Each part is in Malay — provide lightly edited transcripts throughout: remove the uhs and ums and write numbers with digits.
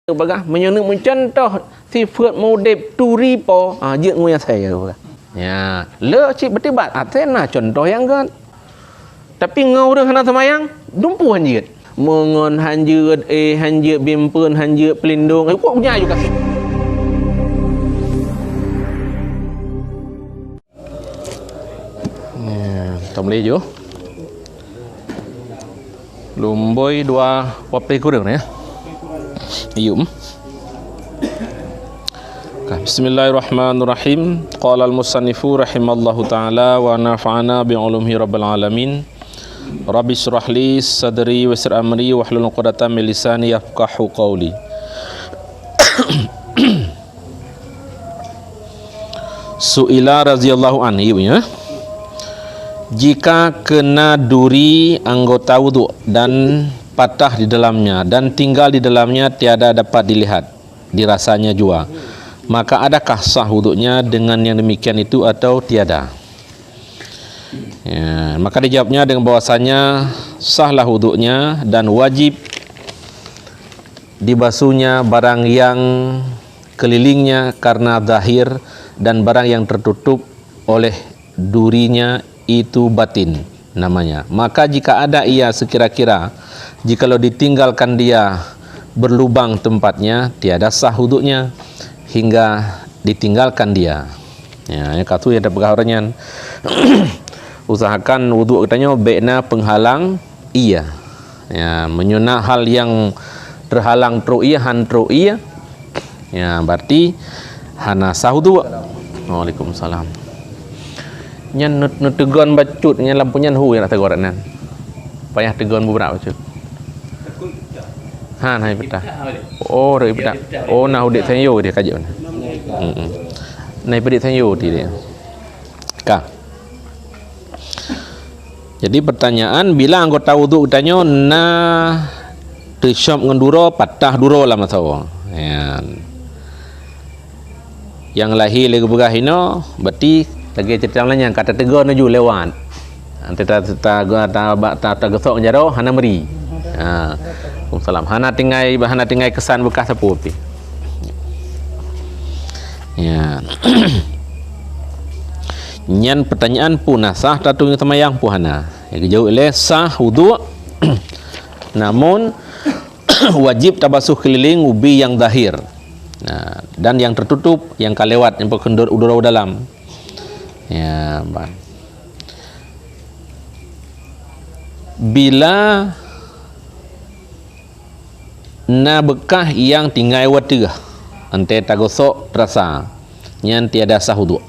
bagah menyusun mencontoh sifat modep turi po je nguya saya bagah ya le cik bertibat atena contoh yang kan tapi ngau dah hana semayang dumpu hanjeut mengon hanjeut hanjeut bimpeun hanjeut pelindung kok punya juga Tomli jo Lumboy dua wapi kurang ya Yum. Bismillahirrahmanirrahim. Qala al-musannifu rahimallahu taala wa nafa'ana bi ulumihi rabbil alamin. Rabbi shrah li sadri wa yassir amri wa hlul 'uqdatam min lisani yafqahu qawli. Su'ila radhiyallahu anhu ya. Jika kena duri anggota wudu dan patah di dalamnya dan tinggal di dalamnya tiada dapat dilihat dirasanya jua, maka adakah sah wudunya dengan yang demikian itu atau tiada? Ya, maka dijawabnya dengan bahwasanya sahlah wudunya dan wajib dibasuhnya barang yang kelilingnya karena zahir dan barang yang tertutup oleh durinya itu batin namanya. Maka jika ada ia sekira-kira jikalau ditinggalkan dia berlubang tempatnya tiada sah wudunya hingga ditinggalkan dia. Ya, kata yang ada perkarannya usahakan wudu katanya baikna penghalang iya. Ya, menyunah hal yang terhalang tru'iyah han tru'iyah. Ya, berarti hana sah wudu. Waalaikumsalam. Nyan tegon bacut nyan lampunya hu yang tegoran nan. Payah tegon beberapa bacut. Ha hai peta. Oh dari peta. Oh nah udik sanyo dia kaji mana. Nai pedik sanyo dia. Ka. Jadi pertanyaan bila anggota wudu tanya na tersyop ngenduro patah duro lah masawa. Ya. Yang lahir lagi begahino berarti lagi cerita lain yang kata tegur nuju lewat. Ta gesok jaro hana meri. Ha. Waalaikumsalam. Hana tinggai kesan bekas apa pi. Ya. Nyan pertanyaan punah sah tatunya semayang puhana. Yang jauh le sah wudu. Namun wajib tabasuh keliling ubi yang zahir. Nah, dan yang tertutup yang kalewat yang berkendur udara dalam. Ya, bang. Bila na bekah yang tinggal watigah ante tagosok terasa nyan tiada sah wudu.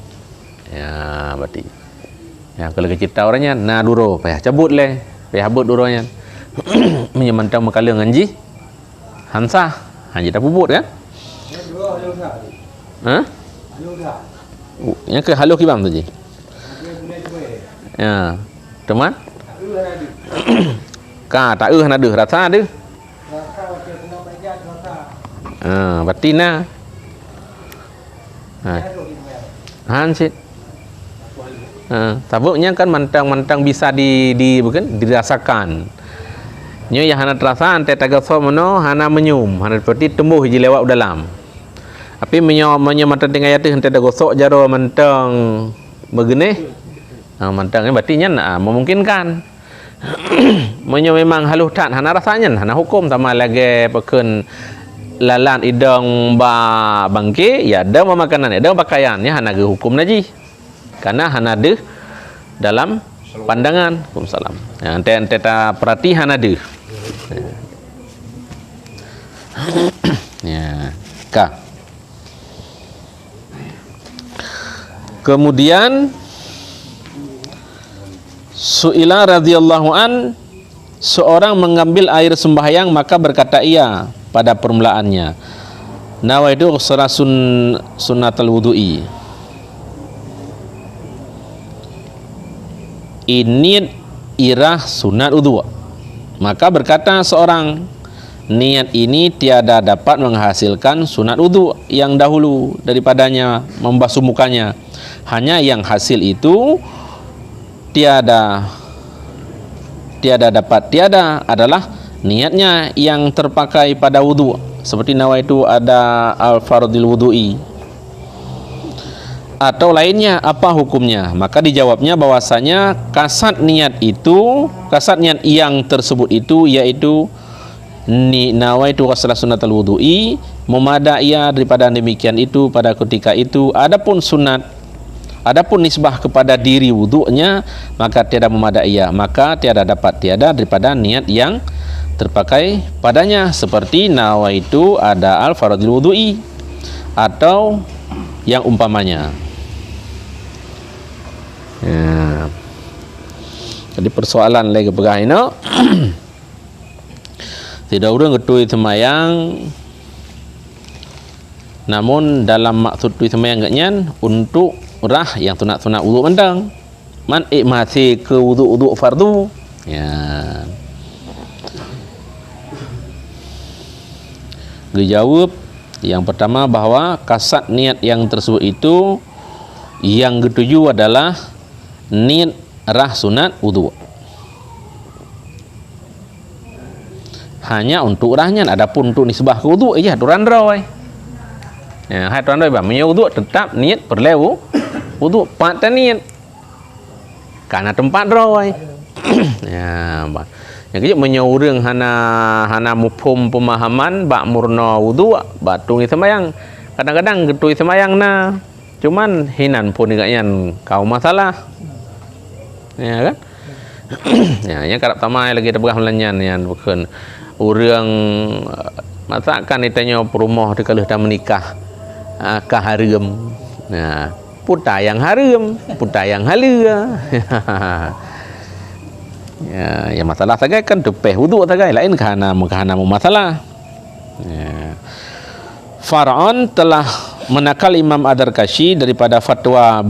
Ya, berarti. Ya, kalau kita orangnya na duro payah cabut le, payah habut duronya. Menyemantang mekala nganji hansa, hanji dah bubut kan? Ha? Yang ke halu kibam tu je. Ya, teman? Ka tak hana deuh rasa deuh. Berarti na. Hansit. Sabuknya kan mantang-mantang bisa bukan dirasakan. Nyo yang hana terasa ante tagaso mono hana menyum, hana seperti tumbuh hiji lewat dalam. Tapi menyo mantang tinggal yatih ante gosok jaro mantang begene. Mantang berarti nya memungkinkan. Menyo memang halus tak hana rasanya, hana hukum sama lagi peken lalan idong ba bangke ya ada makanan ada pakaiannya hana ge hukum najis. Karena hana deh dalam pandangan. Waalaikumsalam. Ya, ante ta perhati hana deh. Ya, ka. Kemudian Su'ila radhiyallahu an seorang mengambil air sembahyang maka berkata ia pada permulaannya nawaitu surasun sunnatul wudu'i ini irah sunat wudu. Maka berkata seorang niat ini tiada dapat menghasilkan sunat wudu yang dahulu daripadanya membasuh mukanya, hanya yang hasil itu tiada adalah niatnya yang terpakai pada wudu seperti nawaitu ada al-fardhil wudu'i atau lainnya, apa hukumnya? Maka dijawabnya bahwasanya kasat niat yang tersebut itu yaitu nawaitu ghusla sunnatul wudu'i, memadai daripada demikian itu pada ketika itu. Adapun nisbah kepada diri wudu'nya maka tiada memadai, maka tiada daripada niat yang terpakai padanya, seperti nawaitu ada al-fardhil wudu'i atau yang umpamanya. Ya. Jadi persoalan lagi pegah ini tidak urang ketui semayang, namun dalam maksud tui semayang gaknyan untuk rah yang sunat wudu mentang man masih ke wudu fardu. Ya. Dijawab yang pertama bahwa kasat niat yang tersebut itu yang ketujuh adalah niat rah sunat wudu, hanya untuk rahnya. Adapun untuk nisbah ke wudu aja turan roy. Ya, hai turan roy bah menyo wudu tetap niat perlu wudu patah niat karena tempat roy. Ya, bah. Yang kejap menyo urang hana mufhum pemahaman bak murna wudu bak tungi semayang. Kadang-kadang getui semayang na cuman hinan pun digaknyan kau masalah. Ya kan? Ya, yang karap tamai lagi terpegah melanyan yang bukan urang masakan ditanya perumah di kalau dah menikah ke haram. Nah, puta yang haram, puta yang halal. Ya, yang masalah sagai kan tepeh wudu sagai, lain kerana masalah. Ya. Far'an telah menakal Imam Ad-Darkashi daripada fatwa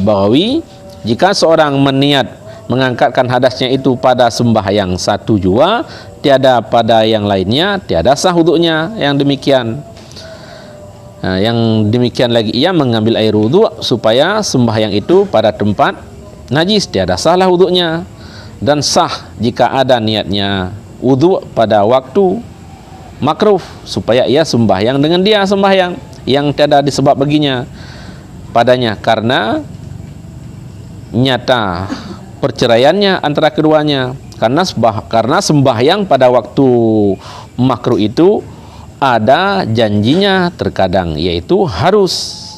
Baghawi, jika seorang meniat mengangkatkan hadasnya itu pada sembahyang satu jua, tiada pada yang lainnya, tiada sah wudunya. Yang demikian lagi ia mengambil air wudu supaya sembahyang itu pada tempat najis, tiada sahlah wudunya. Dan sah jika ada niatnya wudu pada waktu makruh supaya ia sembahyang dengan dia sembahyang yang tiada disebab baginya padanya, karena nyata perceraiannya antara keduanya, karena sembahyang pada waktu makruh itu ada janjinya terkadang, yaitu harus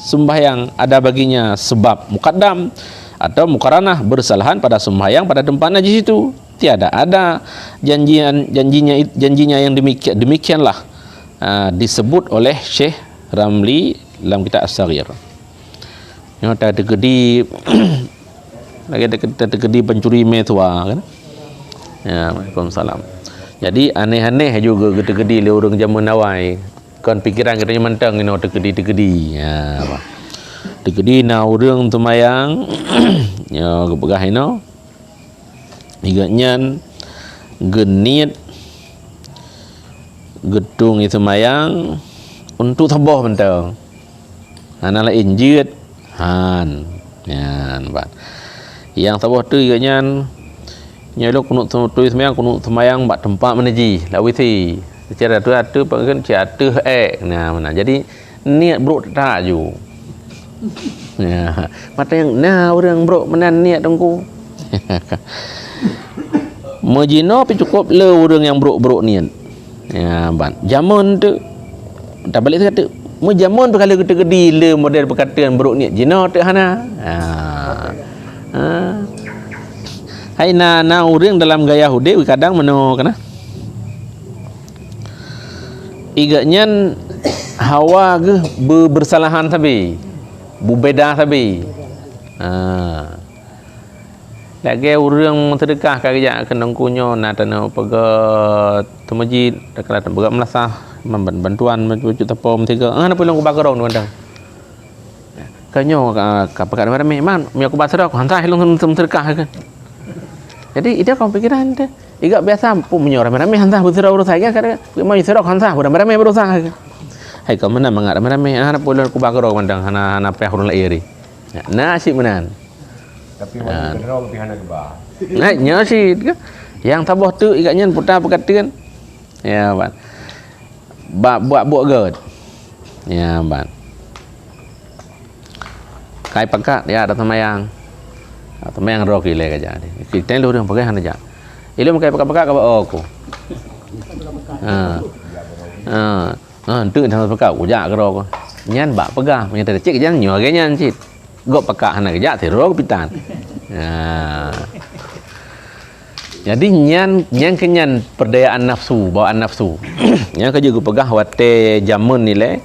sembahyang, ada baginya sebab muqaddam atau muqaranah bersalahan pada sembahyang pada tempat najis itu. Tiada ada janjinya yang demikianlah disebut oleh Syekh Ramli dalam kitab As-Saghir. Yang tergedi lagi tergedi pencuri metua kan. Ya, Waalaikumsalam. Jadi aneh-aneh juga tergedi le orang zaman nawai. Kan pikiran kita mentang ni tergedi. Ya, apa. Tergedi na orang temayang ya kebegah ino. Igatnyan geniat gedung itu mayang untuk tabah mentang. Ana lain jeut han. Yan bat. Yang tabah tu igatnyan nyelok kunut tu semayang kunut semayang bak tempat meneji la wisi. Secara tu kan jatuh nah mana. Jadi niat bro tak ju. Ya, mata yang orang bro menan niat dengku. Mejino pi cukup le orang yang bro niat. Ya, ban. Jamun tu tak balik kata mejamun perkala kita gedi le model perkataan bro niat jino tu hana. Hai na orang dalam gaya hude kadang meno kana. Igatnyan hawa ke bersalahan sabi. Bubeda sabi. Lagi orang sedekah kerja kena kunyo na tanah pega tu masjid dekat pega melasah bantuan wujud tapom tiga ana pulang ku bagarong mandang kanyo ka pekat ramai man mi aku basra aku hantar hilung sedekah kan. Jadi itu kau pikiran tu iga biasa pun menyo ramai hantar busra urus saya kan mau sedekah hantar ramai berusaha kan. Hai kau mana mangat ramai ana pulang ku bagarong mandang ana pe hurun la iri. Nah asyik menan. Tapi orang kenal lebih hana gebah. Nah, nyasi kan. Yang tabah tu igatnya putar perkatakan. Ya, Pak. buat gerd. Ya ban. Kai pakat ya datang mayang. Atau mayang roki le kaja ni. Kita lu orang pakai hana ja. Ilmu kai pakat ka ba aku. Tu thang pakat uja ka ro. Nyan ba pegah, punya tak cik jangan nyo ge nyan cik. Gok pakat hana kaja te ro pitan. Jadi nyan kenyan perdayaan nafsu, bawaan nafsu. Yang kerja gue pegah wate jamun ni le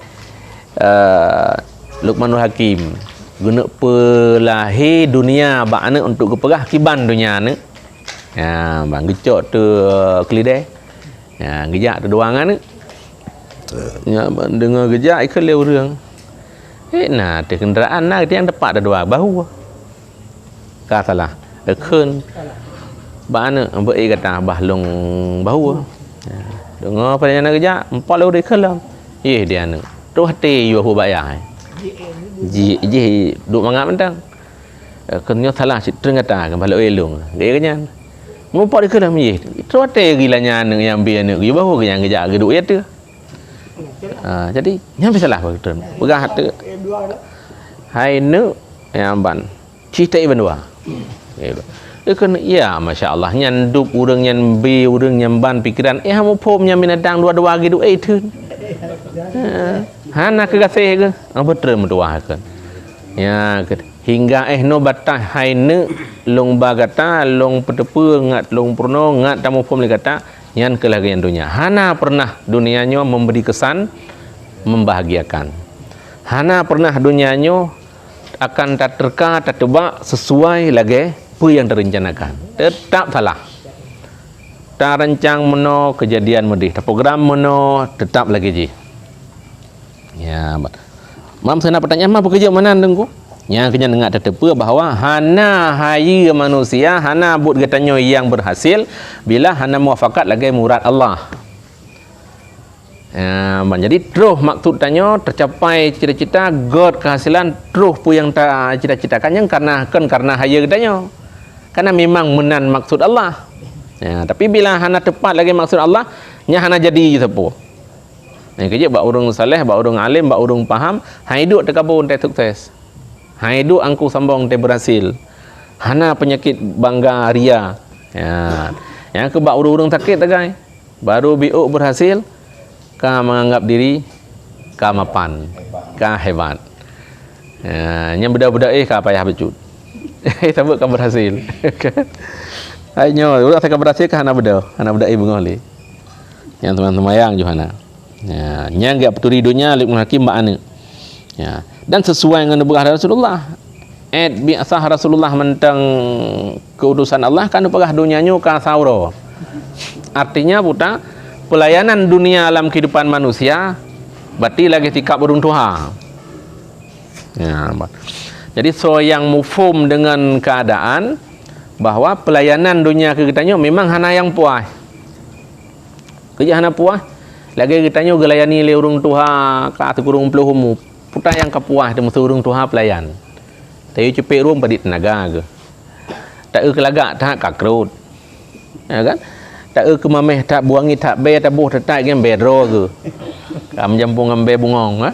Luqmanul Hakim guna pelahir dunia bakna untuk gue pegah kiban dunia ni. Ya, bang gecok tu kelidai. Ya, gejak tu doangan ni. Ya, dengar gejak ikut le urang. Nah, te kenderaan nah yang tepat ada dua bahu. Ka salah. Ekun. Bakna ambo kata bah long bahu. Ya. Dengar pada yang kerja, empat lalu dia kelam. Dia ni. Terus hati you aku bayar. Ji duk mangap mentang. Kena salah citra kata kan balik elong. Dia kenyan. Ngumpat dia kelam ye. Terus hati gilanya yang biar ni. You bahu yang kerja geduk ya tu. Jadi yang salah betul. Pegah hati. Hai nu yang ban. Cita ibn dua. Kan ya masya-Allah nyan dup urang nyan bi urang nyan ban pikiran hamu pom nyan binatang dua-dua gitu tun. Hana ke kasih ke betul mentua kan. Ya hingga no batah haine long bagata long petepe ngat long purno ngat tamu pom kata nyan kelagian dunia. Hana pernah dunianya memberi kesan membahagiakan. Hana pernah dunianya akan tak terka tak tebak sesuai lagi apa yang direncanakan. Tetap salah. Tak rancang meno kejadian medih. Tak program meno tetap lagi ji. Ya, mam saya nak pertanyaan mah bekerja mana dengku? Yang kena dengar tetepa bahawa hana hayi manusia, hana but katanya yang berhasil bila hana muafakat lagi murad Allah. Jadi terus maksud tanya tercapai cita-cita God kehasilan terus pu yang tak cita-citakan yang karena haya katanya. Karena memang menan maksud Allah. Ya, tapi bila hana tepat lagi maksud Allah, nya hana jadi sepo. Yang kerja bak urang saleh, bak urang alim, bak urang faham, hidup terkabul teh sukses. Hidup angku sambung teh berhasil. Hana penyakit bangga ria. Ya. Yang ke bak urang sakit tagai. Baru biuk berhasil, ka menganggap diri ka mapan, ka hebat. Ya, yang budak-budak ka payah becut. Sabut kan berhasil. Ayo, udah saya berhasil ke hana beda bunga li. Yang teman-teman yang Johana. Ya, yang gak peturi dunia Luqmanul Hakim makna. Ya, dan sesuai dengan nubuah Rasulullah. Biasa Rasulullah mentang keutusan Allah kan pegah dunianya ka sauro. Artinya buta pelayanan dunia alam kehidupan manusia berarti lagi tikap urung Tuhan. Ya, jadi so yang mufhum dengan keadaan bahwa pelayanan dunia kitanya memang hana yang puas. Kerja hana puas. Lagi kitanya gelayani le urung Tuhan ka atu urung peluhumu. Puta yang kepuas de musuh urung Tuhan pelayan. Tapi cepet rum pada tenaga ke. Tak kelagak tak kakrut. Ya kan? Tak kemameh tak buangi tak be tak buh tak gen bedro ke. Kam jampung ambe bungong ha.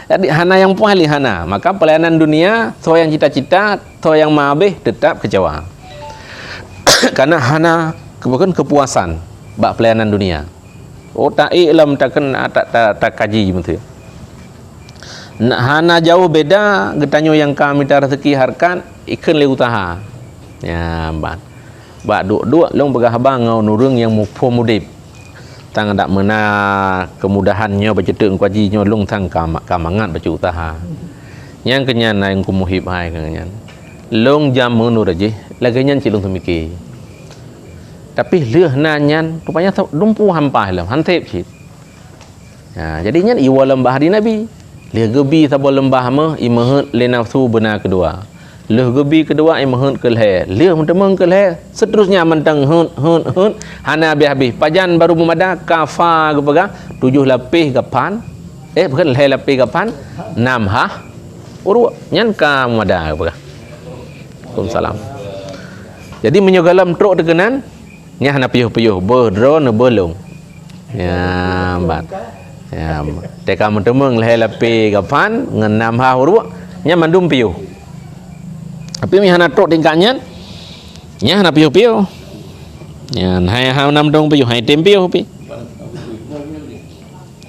Jadi hana yang puas li hana. Maka pelayanan dunia so yang cita-cita, so yang mabeh tetap kecewa. Karena hana kepuasan bak pelayanan dunia. Oh tak ilm tak kaji betul. Hana jauh beda getanyo yang kami minta rezeki harkan ikan le usaha. Ya, bak duk long begah bangau nurung yang mufumudip. Tang dak mena kemudahannya bercetuk kuajinya long tang kamangat baca usaha. Yang kenyan yang kumuhib hai kenyan. Long jam menur aje lagi nyan cilung semiki. Tapi leuh nanyan rupanya lumpuh hampah lah hantep cit. Ya, jadinya iwa lembah di Nabi. Leuh gebi sabo lembah mah imahut le nafsu benar kedua. Leuh gebi kedua imahut ke leher. Leuh mentemeng ke leher seterusnya mentang hun hana habis pajan baru memada kafa ke pegah 7 lapis kapan bukan leher lapis kapan 6 uru nyan ka memada ke pegah. Waalaikumsalam. Jadi menyogalam truk tegenan nya hana piyuh-piyuh berdro ne belum. Ya, ban. Ya, teka mentemeng leh lepe kapan ngenam ha huru nya mandum piu. Tapi mi hana tok tingkatnya nya hana piu-piu. Ya, hai ha nam dong piu hai tem piu pi.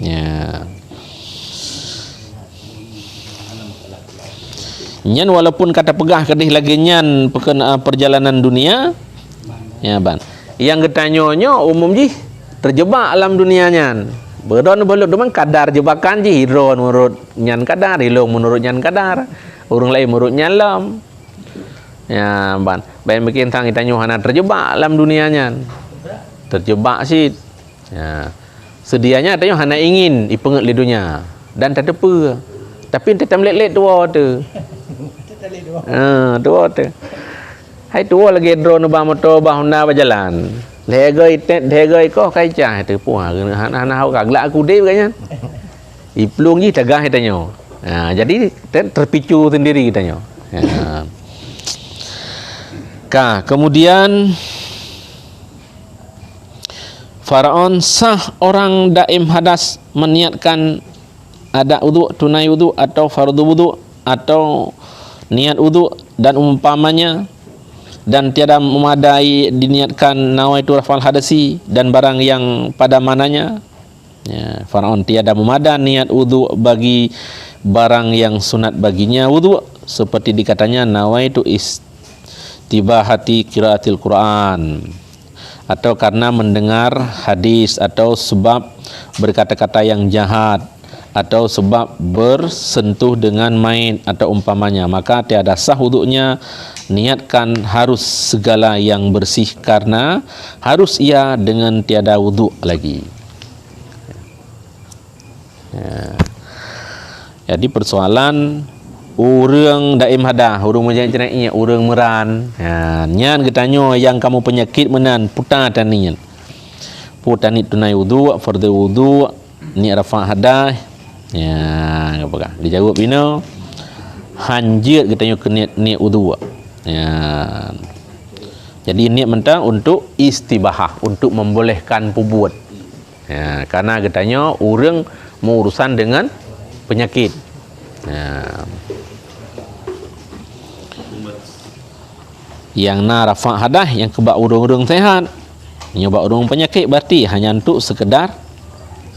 Ya. Nyan walaupun kata pegah kedih lagi nyan perjalanan dunia ya ban. Yang getanyonyo umum ji terjebak alam dunianya. Beron bolok demen kadar jebakan ji hidro menurut nyan kadar, hilong menurut nyan kadar, urang lain menurut nyan lam. Ya ban. Bain bikin tang itanyo hana terjebak alam dunianya. Terjebak sih. Ya. Sedianya tanya hana ingin ipenget lidunya dan tak apa. Tapi tak melek-lek tua tu. Tua tu. Hai tua lagi drone ba motor ba Honda berjalan. Legai ko kai cah tu puah hana hau kaglak aku deh katanya. Iplung ji tegah katanya. Jadi terpicu sendiri katanya. Kemudian Faraon sah orang daim hadas meniatkan ada wudu, tunai wudu atau fardu wudu atau niat wudu dan umpamanya dan tiada memadai diniatkan nawaitu rafal hadasi dan barang yang pada mananya. Ya, Faraon tiada memadai niat wudu bagi barang yang sunat baginya wudu seperti dikatanya nawaitu istibahati qiraatil Quran atau karena mendengar hadis atau sebab berkata-kata yang jahat atau sebab bersentuh dengan mayit atau umpamanya, maka tiada sah wudunya. Niatkan harus segala yang bersih karena harus ia dengan tiada wudu lagi. Ya. Jadi persoalan urang daim hadah, urang menjadi urang meran. Ya, nyan getanyo yang kamu penyakit menan putar tanian. Putanit tunai wudu, fardu wudu, ni rafa hadah. Ya, apakah? Dijawab bino. Hanjir getanyo ke niat wudu. Ya. Jadi niat mentang untuk istibahah, untuk membolehkan pubuat. Ya, karena getanyo urang mau urusan dengan penyakit. Ya. Yang na rafa hadah yang kebak urung-urung sehat, nyoba urung penyakit berarti hanya untuk sekedar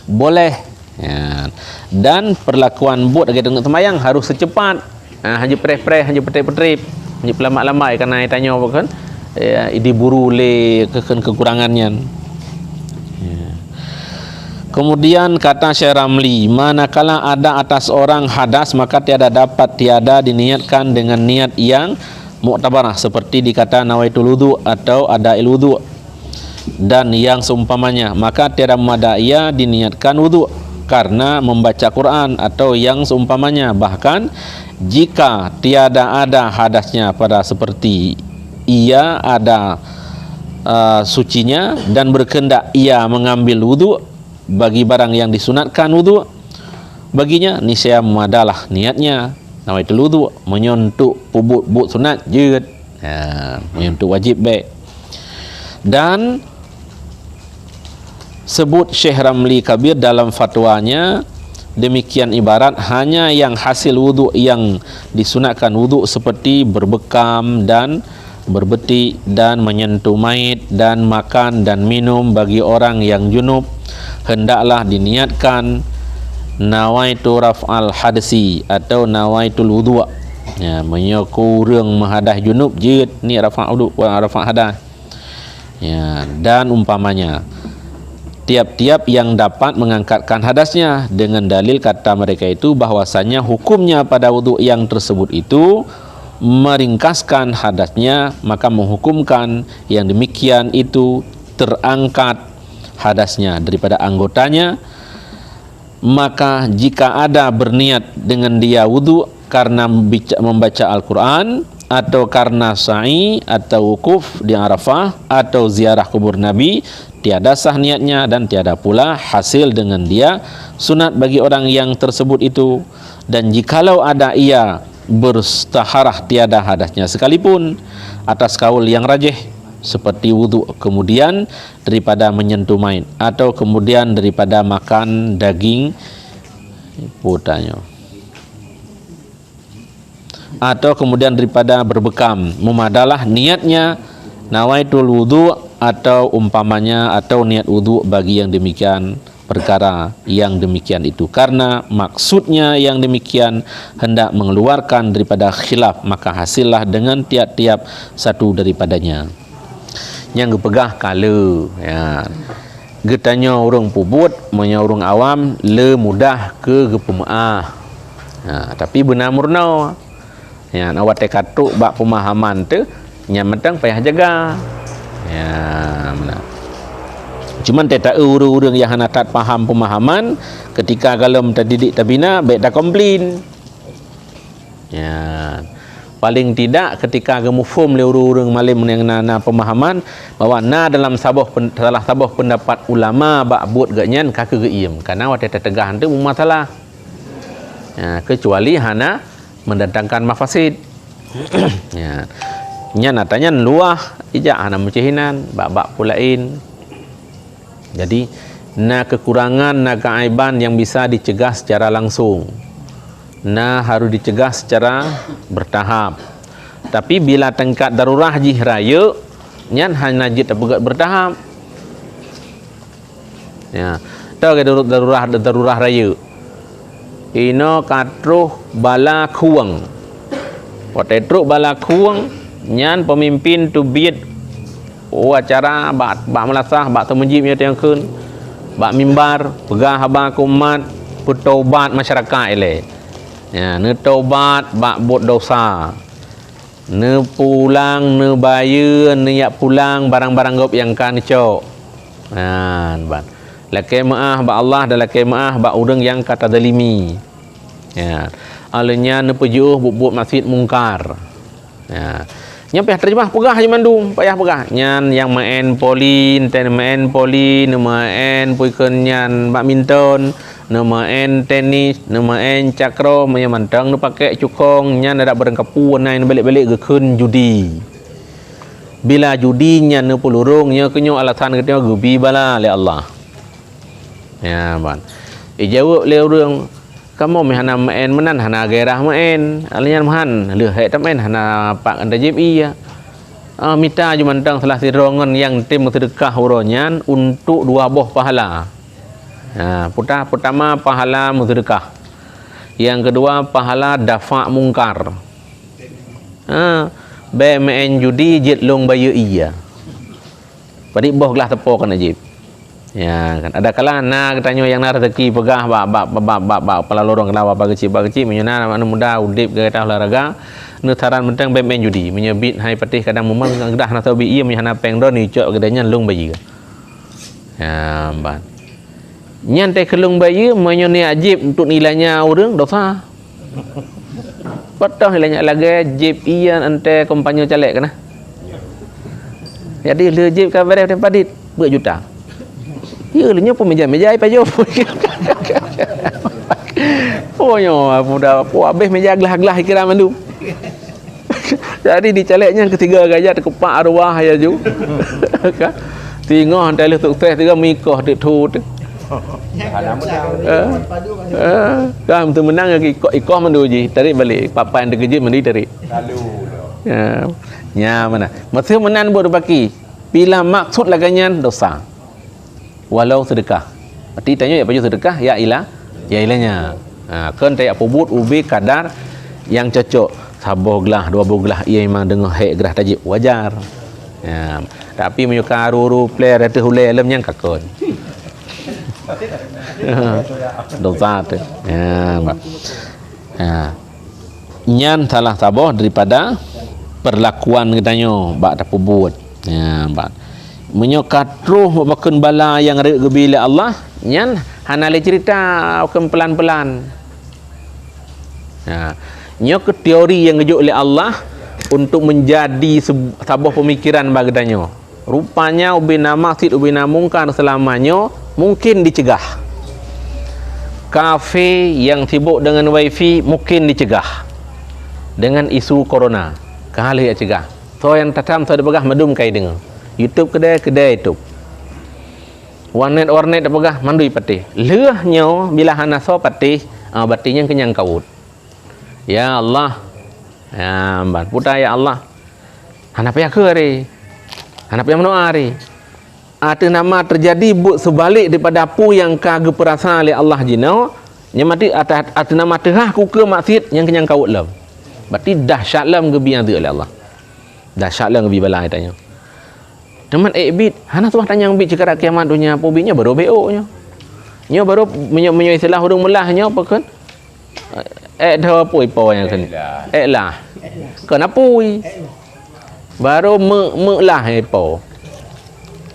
boleh. Ya. Dan perlakuan buat lagi dengan sembahyang harus secepat. Hanya preh-preh, hanya petrip-petrip, hanya pelamak-lamai karena tanya apa kan? Ya, diburu le kekurangannya. Ya. Kemudian kata Syekh Ramli, manakala ada atas orang hadas maka tiada diniatkan dengan niat yang muktabarah seperti dikata nawaitul wudu atau adail wudu dan yang seumpamanya, maka tiada memadai diniatkan wudu karena membaca Quran atau yang seumpamanya. Bahkan jika tiada ada hadasnya pada seperti ia ada sucinya dan berkendak ia mengambil wudu bagi barang yang disunatkan wudu baginya, niscaya memadalah niatnya nawaitul wudu menyentuh pubut sunat jeut. Ya, menyentuh wajib baik. Dan sebut Syekh Ramli Kabir dalam fatwanya, demikian ibarat hanya yang hasil wudu yang disunatkan wudu seperti berbekam dan berbeti dan menyentuh mayit dan makan dan minum bagi orang yang junub hendaklah diniatkan nawaitu raf'al hadsi atau nawaitul wudu. Ya, menyokurang mahadah junub jeut ni rafa' wudu wa rafa' hadas. Ya, dan umpamanya tiap-tiap yang dapat mengangkatkan hadasnya dengan dalil kata mereka itu bahwasanya hukumnya pada wudu yang tersebut itu meringkaskan hadasnya, maka menghukumkan yang demikian itu terangkat hadasnya daripada anggotanya. Maka jika ada berniat dengan dia wudu karena membaca Al-Quran atau karena sa'i atau wukuf di Arafah atau ziarah kubur Nabi, tiada sah niatnya dan tiada pula hasil dengan dia sunat bagi orang yang tersebut itu. Dan jikalau ada ia berstaharah tiada hadasnya sekalipun, atas kaul yang rajih seperti wuduk, kemudian daripada menyentuh main, atau kemudian daripada makan daging putanya, atau kemudian daripada berbekam. Memadalah niatnya nawaitul wudu, atau umpamanya atau niat wudu bagi yang demikian perkara yang demikian itu, karena maksudnya yang demikian hendak mengeluarkan daripada khilaf, maka hasillah dengan tiap-tiap satu daripadanya. Yang gepegah kala ya, getanya orang pubut, monya orang awam le mudah ke gepemaah ya, tapi benar murna ya, awak katuk bak pemahaman tu nya mentang payah jaga ya, benar. Cuman tak urang-urang yang hana tak faham pemahaman, ketika kalau terdidik tabina baik dah komplain ya. Paling tidak ketika gemufum le urang-urang malim yang na pemahaman bahwa na dalam salah sabah pendapat ulama bak buat ganyan kaka geiem, karena wat tegahan tu masalah ya, kecuali hana mendatangkan mafasid ya. Nya natanya luah ijak hana mucihinan bak-bak pulain. Jadi na kekurangan, na keaiban yang bisa dicegah secara langsung, nah harus dicegah secara bertahap. Tapi bila tingkat darurah jih raya nyan hanya jit bertahap ya. Tahu ke darurah raya ino katruh bala kuang, waktu truk bala kuang nyan pemimpin tu biat acara bak melasah bak temenjib yang kun bak mimbar pegah habang kumat bertaubat masyarakat ele ya, ne taubat bak buat dosa, ne pulang ne bayar ne yak pulang barang-barang gop yang kan cok nah ban laki maah bak Allah dan laki maah bak urang yang kata zalimi ya, alanya ne pejuh buat masjid mungkar ya. Yang payah terjemah pegah je mandung, payah pegah. Nyan yang main polin, main poli, main puiken nyan badminton, main tenis, main cakro, mantang nu pakai cukong, nyan ada berengkapu naik balik-balik ke kun judi. Bila judi nyan nu pelurung, nya kenyo alasan katanya gubi bala le Allah. Ya, ban. Jawab le urang kamu hana main menan hana gairah main alanya mahan leh hek main hana pak anda jib iya minta jumantang salah sirongan yang tim sedekah uronyan untuk 2 buah pahala pertama pahala sedekah, yang kedua pahala dafa mungkar be main judi jit long bayu iya padi boh gelah tepo kan ajib ya kan, ada kala na katanya yang na rezeki pegah bak pala lorong kenapa bagi kecil menyana anu muda udip kata olahraga nu saran mentang main judi menyebit hai patih kadang memang gedah na tabi ia menyana peng do ni cok gedanya lung bayi ya ban nyan teh kelung bayi menyo ni ajib untuk nilainya urang dosa patah nilainya lagi jib ia ante kompanyo calek kana jadi le jib ka bare padit berjuta. Ya, lenya pun meja-meja ai pajo. Oh yo, muda po habis meja gelah-gelah kira mandu. Jadi dicaleknya ketiga gajah kepak arwah ya ju. Kan? Tengah hantai sukses tiga mikoh dik tu. Kan tu menang lagi ikoh mandu ji, tarik balik papan dekejit mandi tarik. Lalu. Ya. Nya mana? Masih menan buat baki. Bila maksud laganyan dosa. Walau sedekah. Berarti tanya ya baju sedekah ya ilahnya. Kan tak apa buat ubi kadar yang cocok. Saboh gelah, 2 gelah ia memang dengar hek gerah tajib wajar. Ya. Tapi menyuka ruru player itu hulai alam yang kakon. Dosa tu. Ya. Nyan salah saboh daripada perlakuan katanya bak tak buat. Ya, bak menyokat roh bakun bala yang rek gebila Allah nyan hana le cerita akan pelan-pelan ya nyok teori yang gejuk oleh Allah untuk menjadi sebuah pemikiran bagdanya rupanya ubina maksud ubina mungkar selamanya mungkin dicegah, kafe yang sibuk dengan wifi mungkin dicegah dengan isu corona kahali ya cegah so yang tatam so dibegah medum kai dengar YouTube kedai YouTube. Warnet pegah mandui patih. Leahnya bila hana so patih, batinya kenyang kaut. Ya Allah. Ya ban puta ya Allah. Hana payah ke hari. Hana payah mendoa hari. Ada nama terjadi sebalik daripada apa yang kaga perasa oleh Allah jinau. Yang mati ada nama terah ku ke maksud yang kenyang kaut lam. Berarti dahsyat lam gebi yang oleh Allah. Dahsyat lam gebi balai tanya. Teman bit, hana tuah tanya bit cakap kiamat dunia apa bitnya baru BO nya. Nya baru menyo istilah hurung melahnya apa kan? Dah apa ipo yang kan? Lah. Kenapa ui? Baru lah ipo.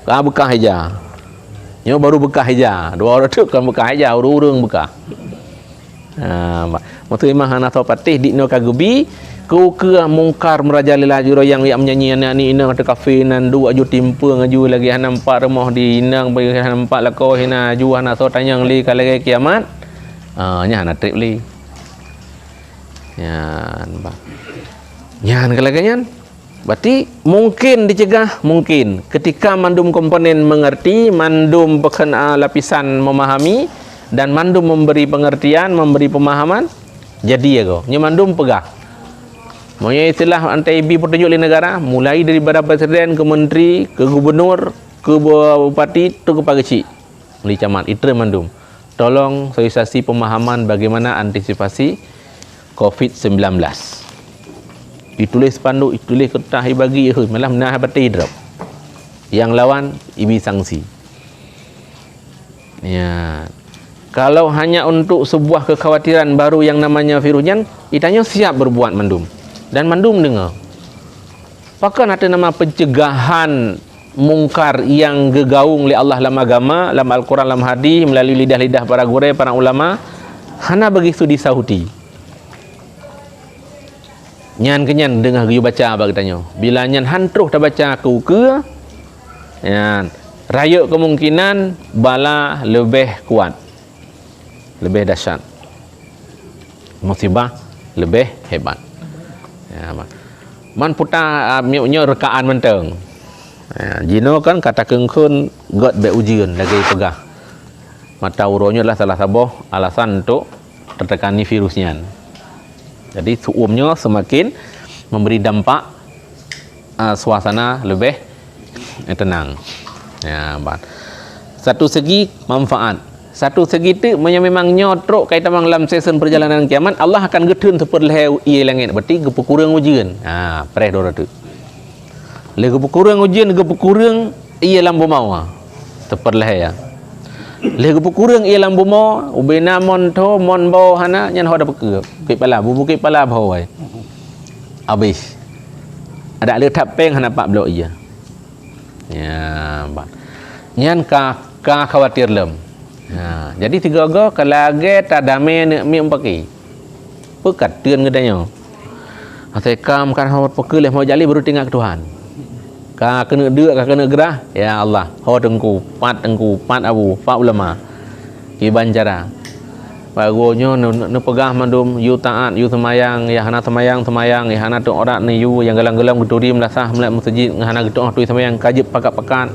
Ka bekah aja. Nya baru bekah aja. Dua orang tu kan bekah aja, urung bekah. Maksud imam hana tahu patih di no kagubi ku ke mungkar merajalela juro yang menyanyi anak ni inang ada kafe nan dua aju timpa ngaju lagi hana empat remah di inang bagi hana empat lako hina aju hana so tanyang li kalau kiamat nya hana trip li nyan kalau nyan berarti mungkin dicegah mungkin ketika mandum komponen mengerti mandum pekan lapisan memahami dan mandum memberi pengertian memberi pemahaman jadi ya kau nya mandum pegah. Maksudnya istilah anti-IB petunjuk di negara mulai daripada presiden ke menteri ke gubernur ke bupati tu ke pak kecil di camat itu mandum tolong sosialisasi pemahaman bagaimana antisipasi COVID-19 ditulis spanduk ditulis kertas bagi malah menah bati drop yang lawan IB sanksi ya. Kalau hanya untuk sebuah kekhawatiran baru yang namanya virusnya itanya siap berbuat mandum. Dan mandum dengar. Pakan ada nama pencegahan mungkar yang gegaung oleh Allah dalam agama, dalam Al-Quran, dalam hadis melalui lidah-lidah para guru, para ulama. Hana begitu disahuti. Nyan kenyan dengar giu baca apa katanya. Bila nyan hantruh dah baca ke nyan raya kemungkinan bala lebih kuat. Lebih dahsyat. Musibah lebih hebat. Ya, man puta miuknya rekaan menteng. Ya, jino kan kata kengkun god be ujian lagi pegah. Mata uronya adalah salah satu alasan untuk tertekani virusnya. Jadi suumnya semakin memberi dampak suasana lebih tenang. Ya, satu segi manfaat. Satu segi tu memang nyotrok kaitan dalam season perjalanan kiamat Allah akan gedun seperleh ia langit berarti gepekurang ujian preh dora tu le gepekurang ujian gepekurang ia lambu mau seperleh ya le gepekurang ia lambu mau ubena mon tho mon bo hana nyan hoda peke ke pala bubuk pala bawai habis ada le tapeng hana pak blok ia ya nyan ka khawatir lem. Jadi tiga go kalau lagi tak damai nak mi umpaki. Pekat tuan gedanya. Asai kam kan hawat pekul mau jali baru tinggal ke Tuhan. Ka kena dua ka kena gerah. Ya Allah, hawa tengku, pat abu, pat ulama. Ki bancara. Bagonyo nu pegah mandum yu taat, yu semayang, ya hana semayang, ya hana tu orang ni yu yang gelang-gelang guturi melasah melak masjid, hana gitu tu semayang kajib pakat-pakat.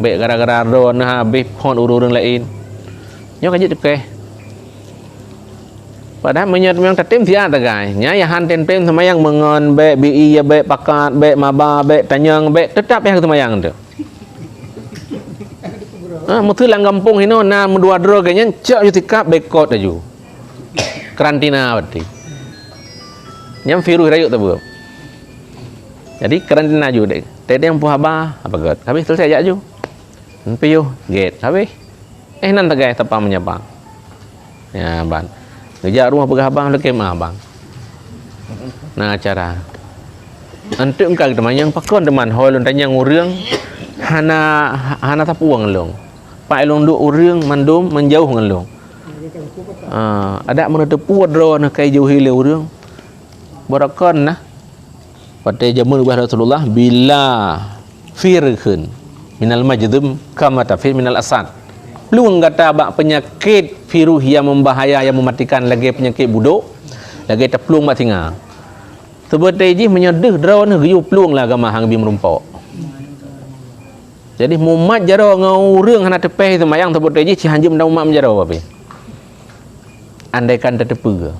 Baik gara-gara ro nah habis pon urang lain. Nyo kajit ke padahal menyat memang tatim sia tagai nya ya han tem semayang mengon be bi ya be pakat be maba be tanyang be tetap yang semayang tu mutul lang kampung hino na mudua dro kanya cak jutika be kot aju karantina berarti nyam virus rayuk tu bu jadi karantina aju dek tede yang puhaba apa kot habis selesai aja aju piu gate habis nan tagai tapang menyapa ya ban kerja rumah pegah abang le kemah bang nah acara antuk engkau teman yang pakon teman hoi lon tanyang urang hana tapuang long pai long duk urang mandum menjauh ngan long ada mana tepu dro na kai jauhi le urang barakon nah pada zaman Rasulullah bila firkhun minal majdum kama tafir minal asad peluang kata bak penyakit virus yang membahaya yang mematikan lagi penyakit buduk lagi terpeluang bak singa seperti ini menyedih draw ni giu peluang lah agama hang bi merumpok Jadi mumat jaro ngau reung hana tepeh semayang sebut ji ci hanjum dau mak jaro apa. Andaikan tetepe.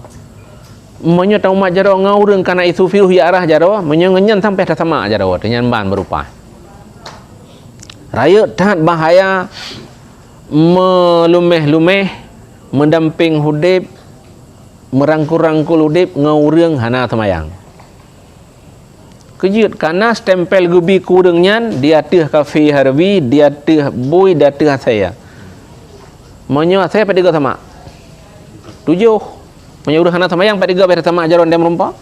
Menyo tau mak jaro ngau reung kana isu firuh ya arah jaro, menyo ngenyan sampai dah sama jaro dengan ban berupa. Raya tat bahaya melumeh-lumeh mendamping hudib merangkul-rangkul hudib ngau reung hana semayang. Kejut karena stempel gubi kurengnya dia teh kafe harbi dia teh boy dia teh saya menyo saya pada sama 7 menyo udah hana sama yang pada pada sama ajaran dia merumpa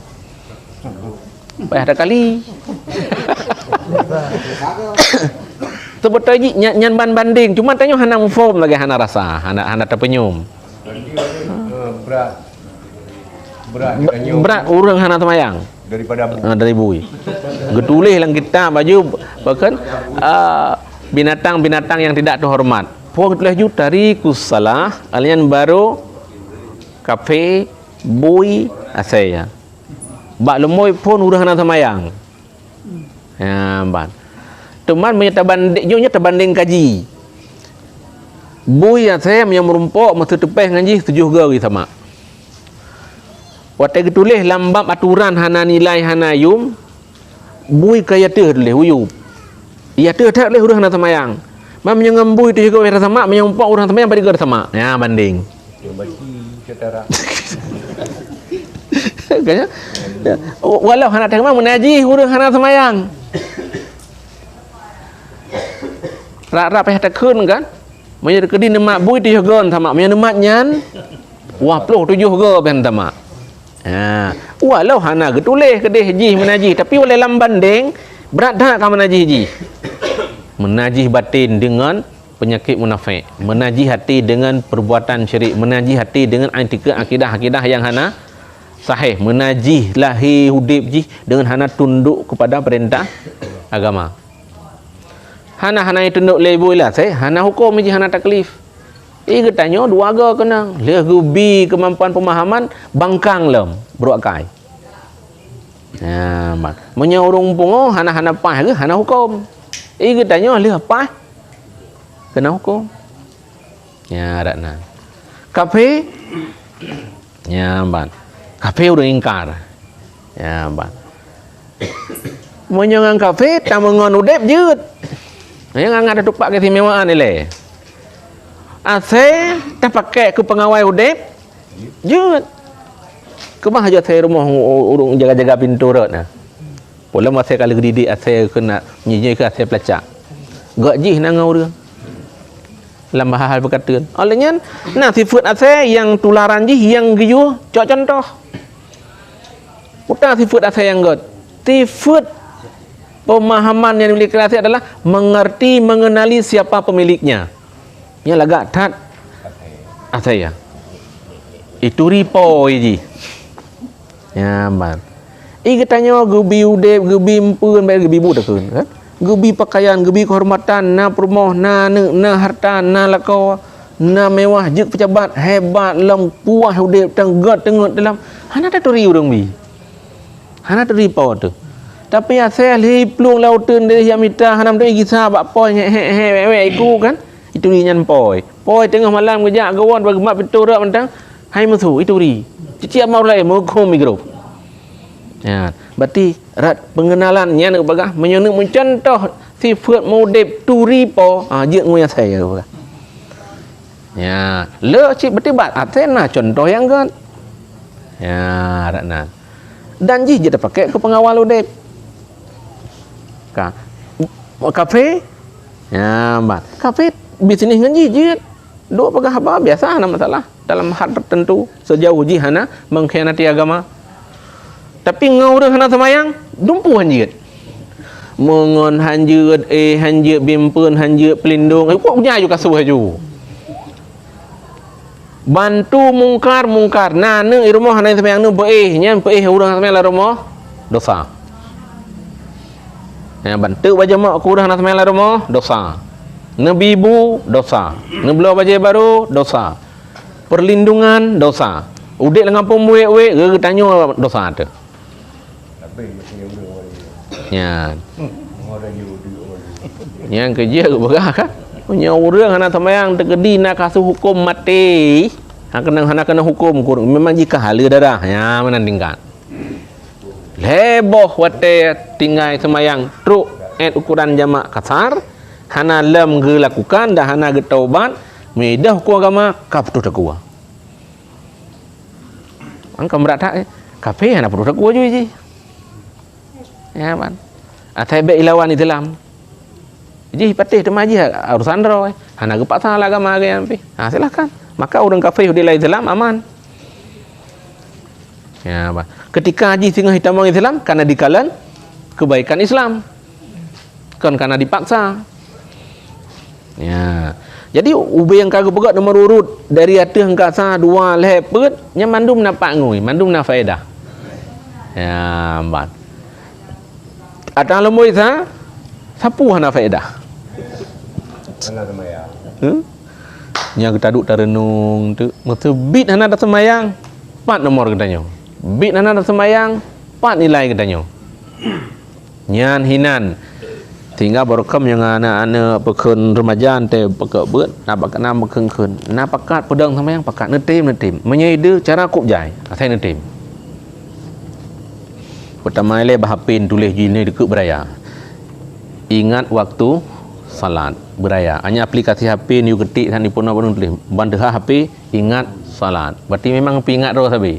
ada kali sebut lagi nyan banding cuma tanya hana form lagi hana rasa hana terpenyum berat urang hana semayang dari bui getulih lang kita baju bahkan binatang-binatang yang tidak terhormat pun getulih ju tarikus salah alian baru kafe bui asaya bak lemoy pun urang hana semayang ya ban teman terbanding kaji bui asaya yang merumpok mesti tepeh ngaji 7 gari sama. Watai getulih lambab aturan hana nilai hana yum bui kaya teh leh uyup. Ia teh tak leh urang hana semayang. Mam nyengam bui teh juga sama menyumpah urang semayang pada ger sama. Ya banding. Kayaknya walau hana teh mah menaji urang hana semayang. Rak peh takun kan. Menye kedi nemak bui teh gon sama menye nemak nyan. Wah 7 ge ben sama. Walau hana getuleh kedih ji menajih tapi oleh lambanding berat dah kan menajih ji menajih batin dengan penyakit munafik menajih hati dengan perbuatan syirik menajih hati dengan akidah yang hana sahih menajih lahir hudib ji dengan hana tunduk kepada perintah agama hana tunduk leboi lah saya hana hukum ji hana taklif katanya dua ga kenang leh gubi kemampuan pemahaman bangkang lem beruakai mak menyorong pungo hana pah ke hana hukum katanya leh pah kena hukum ya dakna kafe ya ban kafe udah ingkar ya ban menyangang kafe tamangan udep jeut yang ada tupak keistimewaan ni leh saya tak pakai ke pengawai udep jut kemah aja saya rumah urung jaga-jaga pintu rot nah pola masa kali didik saya kena nyinyai ke saya pelacak gaji nangau dia lama hal berkata olehnya nah sifat saya yang tularan ji yang giyu cok contoh utang sifat saya yang god sifat pemahaman yang dimiliki saya adalah mengerti mengenali siapa pemiliknya. Nya lagak tat asaya itu ripo ji ya man katanya gubi udep gubi empun bae gubi budak kan gubi pakaian gubi kehormatan na permoh na harta na lako na mewah juk pejabat hebat lam puah udep tenggat dalam hana tak turi urang bi hana tu ripo tu tapi asal li plung lautun dari yang mita hanam tu kisah bak poi he iku kan itu nyan poi tengah malam kejak gawon bagi mak pintu rak mentang hai musuh itu ri cici mau lai mau kom mikro ya berarti rat pengenalan nya nak bagah menyonok mencontoh sifat modep turi po je ngoya saya bagah ya le cik berarti bat atena contoh yang kan ya ratna dan ji je pakai ke pengawal udep kafe ya mbak kafe bisnis ngaji je dua pegah apa biasa ada masalah dalam hal tertentu sejauh jihana mengkhianati agama tapi ngau dah hana semayang dumpu hanjit mengon hanjit hanjit bimpun hanjit pelindung kok punya juga kasuh haju bantu mungkar nah ne irmoh hana semayang ne nya urang semayang la rumah dosa ya bantu baca mak aku urang hana semayang la rumah dosa Nabi ibu dosa, nebelo baju baru dosa, perlindungan dosa, udik dengan pembuik tanya dosa tu. Ya. Yang kerja ke berah kan. Punya orang hana tamayang tergedi nak kasu hukum mati. Hana kena hukum kurang. Memang jika hala darah ya menandingkan. Leboh wate tinggal semayang truk ukuran jamak kasar. Hana lem ge lakukan dah hana ge taubat. Medah hukum agama kaptu takwa. Angka berat tak kafe hana perlu takwa je. Ya kan. Atai be ilawan di dalam. Ji patih temaji urusan ro. Hana ge paksa agama ge ampi. Silakan. Maka orang kafir di lain Islam aman. Ya, apa? Ketika haji singgah hitam orang Islam karena dikalan kebaikan Islam. Kan karena dipaksa. Ya. Jadi ube yang kagak pegat nomor urut dari atas hingga sa dua leh pegat nya mandum nampak ngui, mandum na faedah. Ya, bat. Atang lemoi sa sapu hana faedah. Mana semaya? Yang kita duduk terenung tu mesti bit hana dah semayang 4 nomor katanya. Bit hana dah semayang 4 nilai katanya. Nyan hinan tinggal berkam yang anak-anak pekun remaja ante pekak beut nak nama keun nak pakat pedang semayang pakat netim menyede cara kup jai asai netim. Pertama le bahapin tulis jini dekat beraya. Ingat waktu salat beraya. Hanya aplikasi HP ni ketik san dipun apa tulis. Bandha HP ingat salat. Berarti memang ingat ro sabi.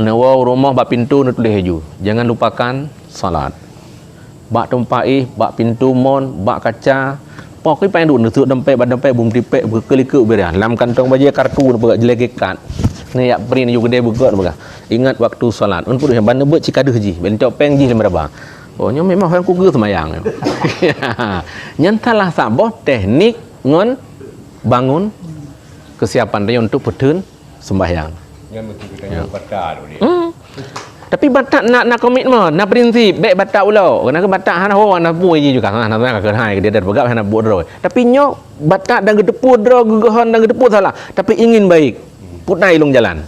Ana wa rumah bak pintu nak tulis haju. Jangan lupakan salat. Bak tempai, bak pintu mon, bak kaca. Pok ki pain duk nusuk dempet bad dempet bum tipek berkelikuk beria. Lam kantong baju kartu bergerak jelegekat. Ni yak prin you gede bergerak bergerak. Ingat waktu salat. Un puduh ban beut cikaduh ji. Bentok peng ji lemraba. Oh, nya memang orang kuger semayang. Nyantalah saboh teknik ngon bangun kesiapan dia untuk petun sembahyang. Yang mesti kita yang baca tu dia. Tapi batak nak komitmen, nak prinsip, baik batak ulo. Kena ke batak hana ho hana puai ji juga. Hana tak ke hai dia dah begap hana buat ro. Tapi nyo batak dan gedeput ro gegahan dan gedeput salah. Tapi ingin baik. Putnai long jalan.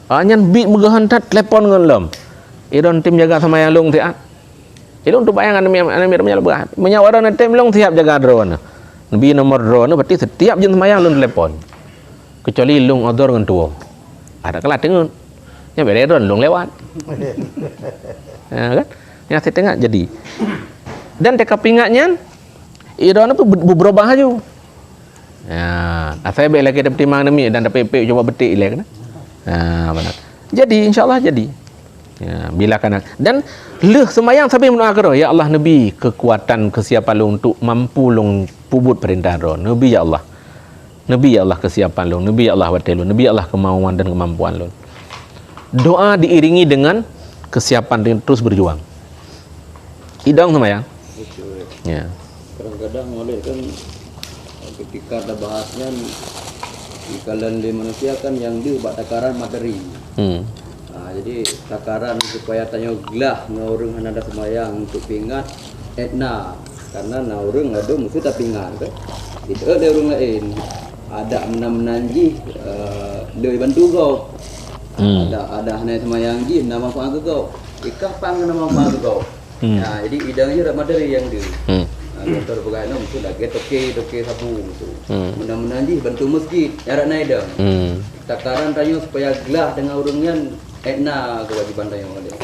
Nyan bit megahan tat telefon ngan lem. Idon tim jaga semayang long tiat. Idon tu bayang ane menyala berah. Menyawara na tim long siap jaga drone. Nabi nomor drone berarti setiap jam semayang long telepon. Kecuali long odor ngan tuo. Ada kelas dengun. Nya bere drone long lewat. Ya kan? Nya setengah jadi. Dan teka pingatnya idon apa berubah aju. Ya, saya balik lagi dapat timang demi dan dapat PP coba betik ilek kan. Benar. Jadi insyaallah jadi. Ya, bila kana dan leh semayang sampai mendoa ya Allah Nabi kekuatan kesiapan lu untuk mampu long pubut perintah ro Nabi ya Allah. Nabi ya Allah kesiapan lu, Nabi ya Allah watel lu, Nabi ya Allah kemauan dan kemampuan lu. Doa diiringi dengan kesiapan dengan terus berjuang. Idang semayang. Ya. Kadang-kadang oleh kan ketika ada bahasnya di kalangan manusia kan yang diubah takaran materi. Jadi takaran supaya tanya gelah ngaurung ada semayang untuk pingat etna karena naurung ada musuh tak pingat kan. Itu ada orang lain ada menanji dia bantu kau. Ada hanya semayang ji nama pang kau. Ikah pang nama pang kau. Nah, jadi idangnya ada materi yang dia. Contoh berkaitan musuh lagi toke sabu musuh. Menanji bantu masjid jarak naik dah. Takaran tanya supaya gelah dengan urungnya etna kewajiban tanya dia.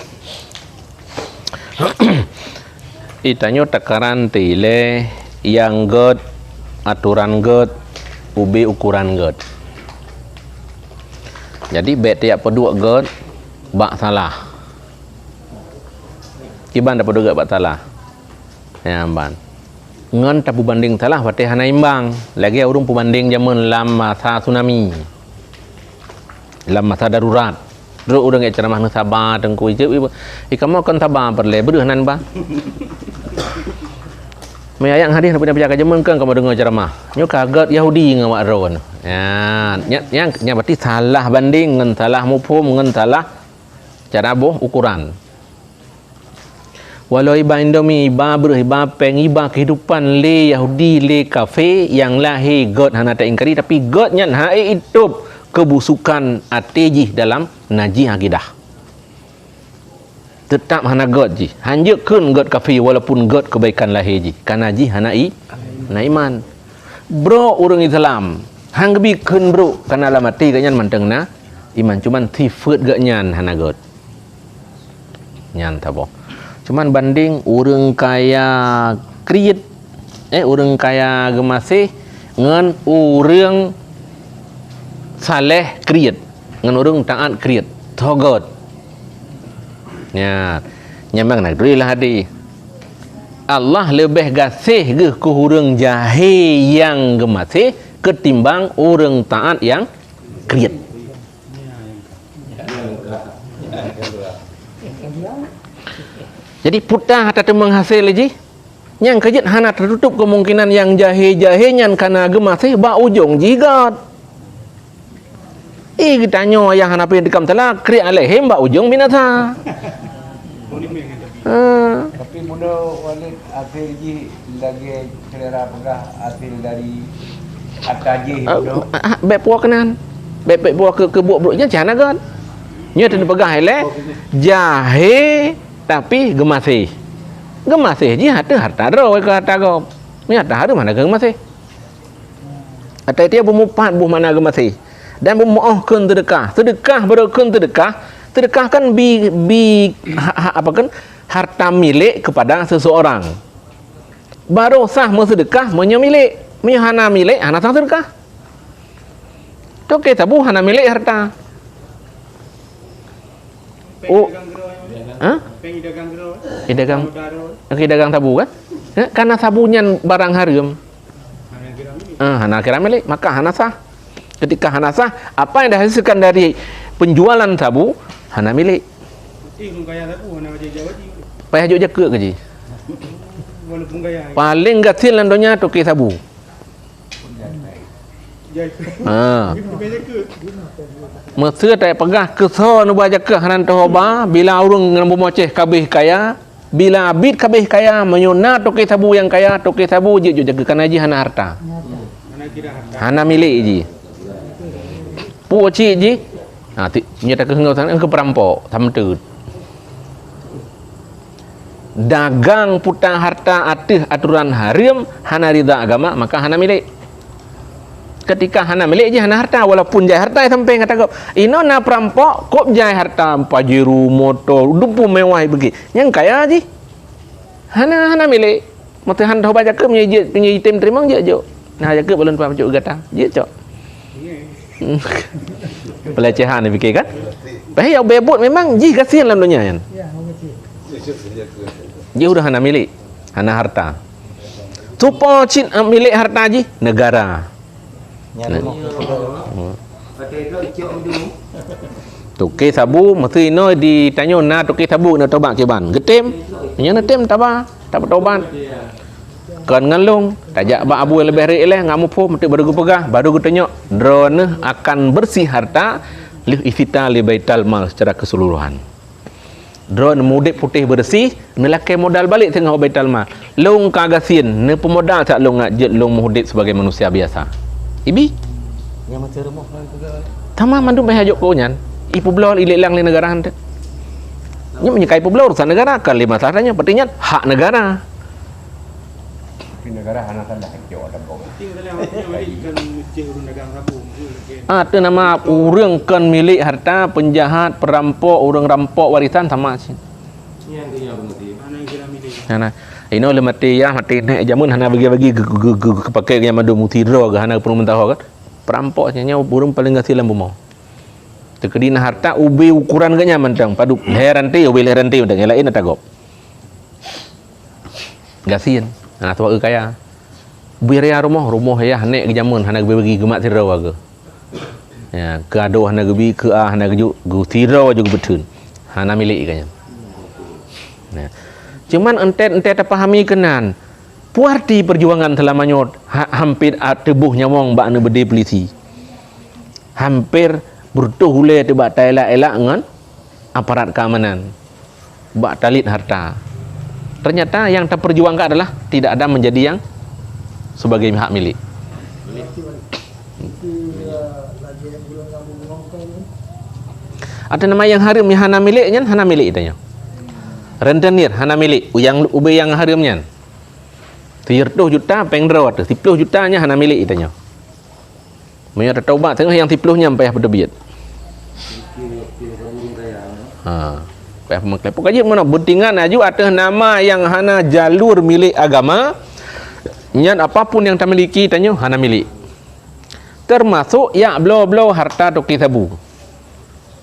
Itanyo takaran tile yang god aturan god ubi ukuran god. Jadi bet tiap pedua god bak salah. Iban dapat juga bak salah. Ya ban. Ngan tapu banding salah wate hana imbang. Lagi urung pubanding zaman lam masa tsunami. Lam masa darurat. Dulu urang ke ceramah nang sabar tengku je. Ikamu kan sabar perle bereuh nan ba. Mayang hadis nak penjaga zaman kan kamu dengar ceramah. Nyo kaget Yahudi ngawak ron. Ya, nya berarti salah banding ngan salah mufhum ngan salah cara boh ukuran. Walau iba Indomie, iba bereh, iba peng, iba kehidupan le Yahudi, le kafe yang lahir God hana tak ingkari tapi God nyan hai itu kebusukan atejih dalam najih akidah. tetap hana god ji. Hanjukkeun god kafir walaupun god kebaikan lahir ji. Karena ji hana iman. Bro urang Islam. Hang gebikeun bro kana lah mati ganyan mantengna iman cuman tifeut gak nyan hana god. Nyan tabo. Cuman banding urang kaya kriet urang kaya gemasih ngan urang saleh kriet. Ngan urang taat kriet. Togot. Ya, nyamang nak durilah hadi. Allah lebih gasih ke urang jahil yang gemasih ketimbang orang taat yang kriet. Jadi putah kata menghasil lagi. Yang kejut hana tertutup kemungkinan yang jahil-jahil nyan kana gemasih ba ujung jigat. Kita nyo yang hana pergi dekam telah kriet alaihim ba ujung binasa. Tapi muda Walid hasil ji lagi selera pegah hasil dari ataji muda. Baik puak kenan. Baik puak ke buak-buaknya jana kan. Nya tadi pegah elek jahe tapi gemasih. Gemasih ji harta ro ke harta go. Ni harta ada mana gemasih. Atau dia bermupat buh mana gemasih. Dan bermohon sedekah. Sedekah berkeun sedekah. Sedekah kan apa kan harta milik kepada seseorang. Baru sah bersedekah punya milik. Punya hana milik, hana sah sedekah. Toke tabu hana milik harta. Oh. Hah? Dagang. Okey dagang sabu kan? Karena sabunya barang haram. Hana kira milik, maka hana sah. Ketika hana sah, apa yang dihasilkan dari penjualan sabu hana milik. Payah juk jaga ke ji? Paling gasil landonya toke sabu. Mesir tak pegah kesor nu baca ke hanan toba bila urang ngambu moceh kabeh kaya, bila abid kabeh kaya menyuna toke sabu yang kaya, toke sabu je juk jaga kana ji hana harta. Hana milik ji. Pu cik ji. Nyata ke hengau sana ke perampok, tamtut. Dagang putang harta atih aturan haram hana rida agama maka hana milik. Ketika hana milik je hana harta walaupun jai harta sampai kata kau ino na perampok kop jai harta pajero motor dupu mewah begi yang kaya ji hana milik mata han dah baca ke punya item terima je jo nah jaga belum pa cuk gata je cok pelecehan ni fikir kan bahaya bebot memang ji kasihan lah dunia kan dia udah hana milik hana harta supo cin milik harta ji negara. Toke sabu mesti ino ditanya na toke sabu na tobat keban getem nya na tem taba tak tobat kan ngalung tajak ba abu lebih rek leh ngamu po mesti baru pegah baru tanya drone akan bersih harta li ifita li baital mal secara keseluruhan. Drone mudik putih bersih nelake modal balik tengah baital mal long kagasin ne pemodal tak long ngajit long mudik sebagai manusia biasa. Ibi yang macam rumah tamam mandu mai hajuk ko nyan ipu blol ilelang di negara hande nya menyekai ipu blol urusan negara kan lima masalahnya pentingnya hak negara Tapi negara hana salah hajuk ada bau. Ada nama urang kan milik harta penjahat perampok urang rampok warisan sama sih hana ino le mati ya mati nek jamun hana bagi-bagi pakai yang madu mutiro ke hana perlu mentah kan perampoknya burung paling gasilan bumau tekedina harta ubi ukuran ganya mentang padu heranti ubi heranti udah lain atagop gasian nah tua kaya ubi rea rumah ya nek jamun hana bagi gemak tiro ke ya kado hana gebi ke hana geju tiro juga betul hana milik kanya nah cuman ente terpahami kenan puarti perjuangan selamanya hampir tebuh nyamong bak ne bede polisi hampir bertuh hule te bak elak-elak dengan aparat keamanan bak talit harta ternyata yang terperjuangkan adalah tidak ada menjadi yang sebagai hak milik ada nama yang haram hana miliknya hana milik itanya rentenir hana milik yang ube yang harimnya 30 juta pengdro tu 10 jutanya hana milik itanya punya taubat tengah yang 10-nya payah berdebit payah pemaklai pokoknya mana bentingan aju atas nama yang hana jalur milik agama nyan apapun yang tak miliki tanya hana milik termasuk ya blo harta toki sabu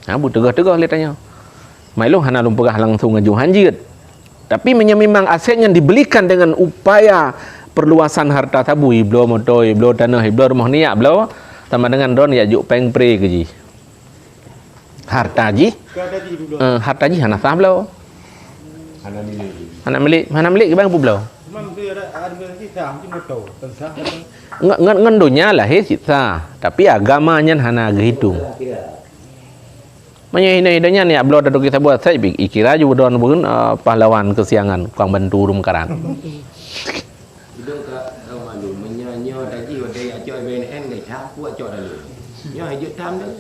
bu tegah-tegah lihat tanya Mailo hana lumpurah langsung ngaju hanjit. Tapi memang asetnya dibelikan dengan upaya perluasan harta tabu iblo motoi iblo tanah iblo rumah niak iblo sama dengan don ya juk peng pre ke ji. Harta ji. Harta ji hana sah iblo. Hana milik ke bang pu iblo. Ngendunya lah sah, tapi agamanya hana gehitung. Hina-hinanya ni ablo dadu kita buat saya ikira ju don bun pahlawan kesiangan kang bantu rum karan. Itu ka malu menyanyo tadi wade ajo BNN dai tha ku ajo dalu. Nya hajut tham dah.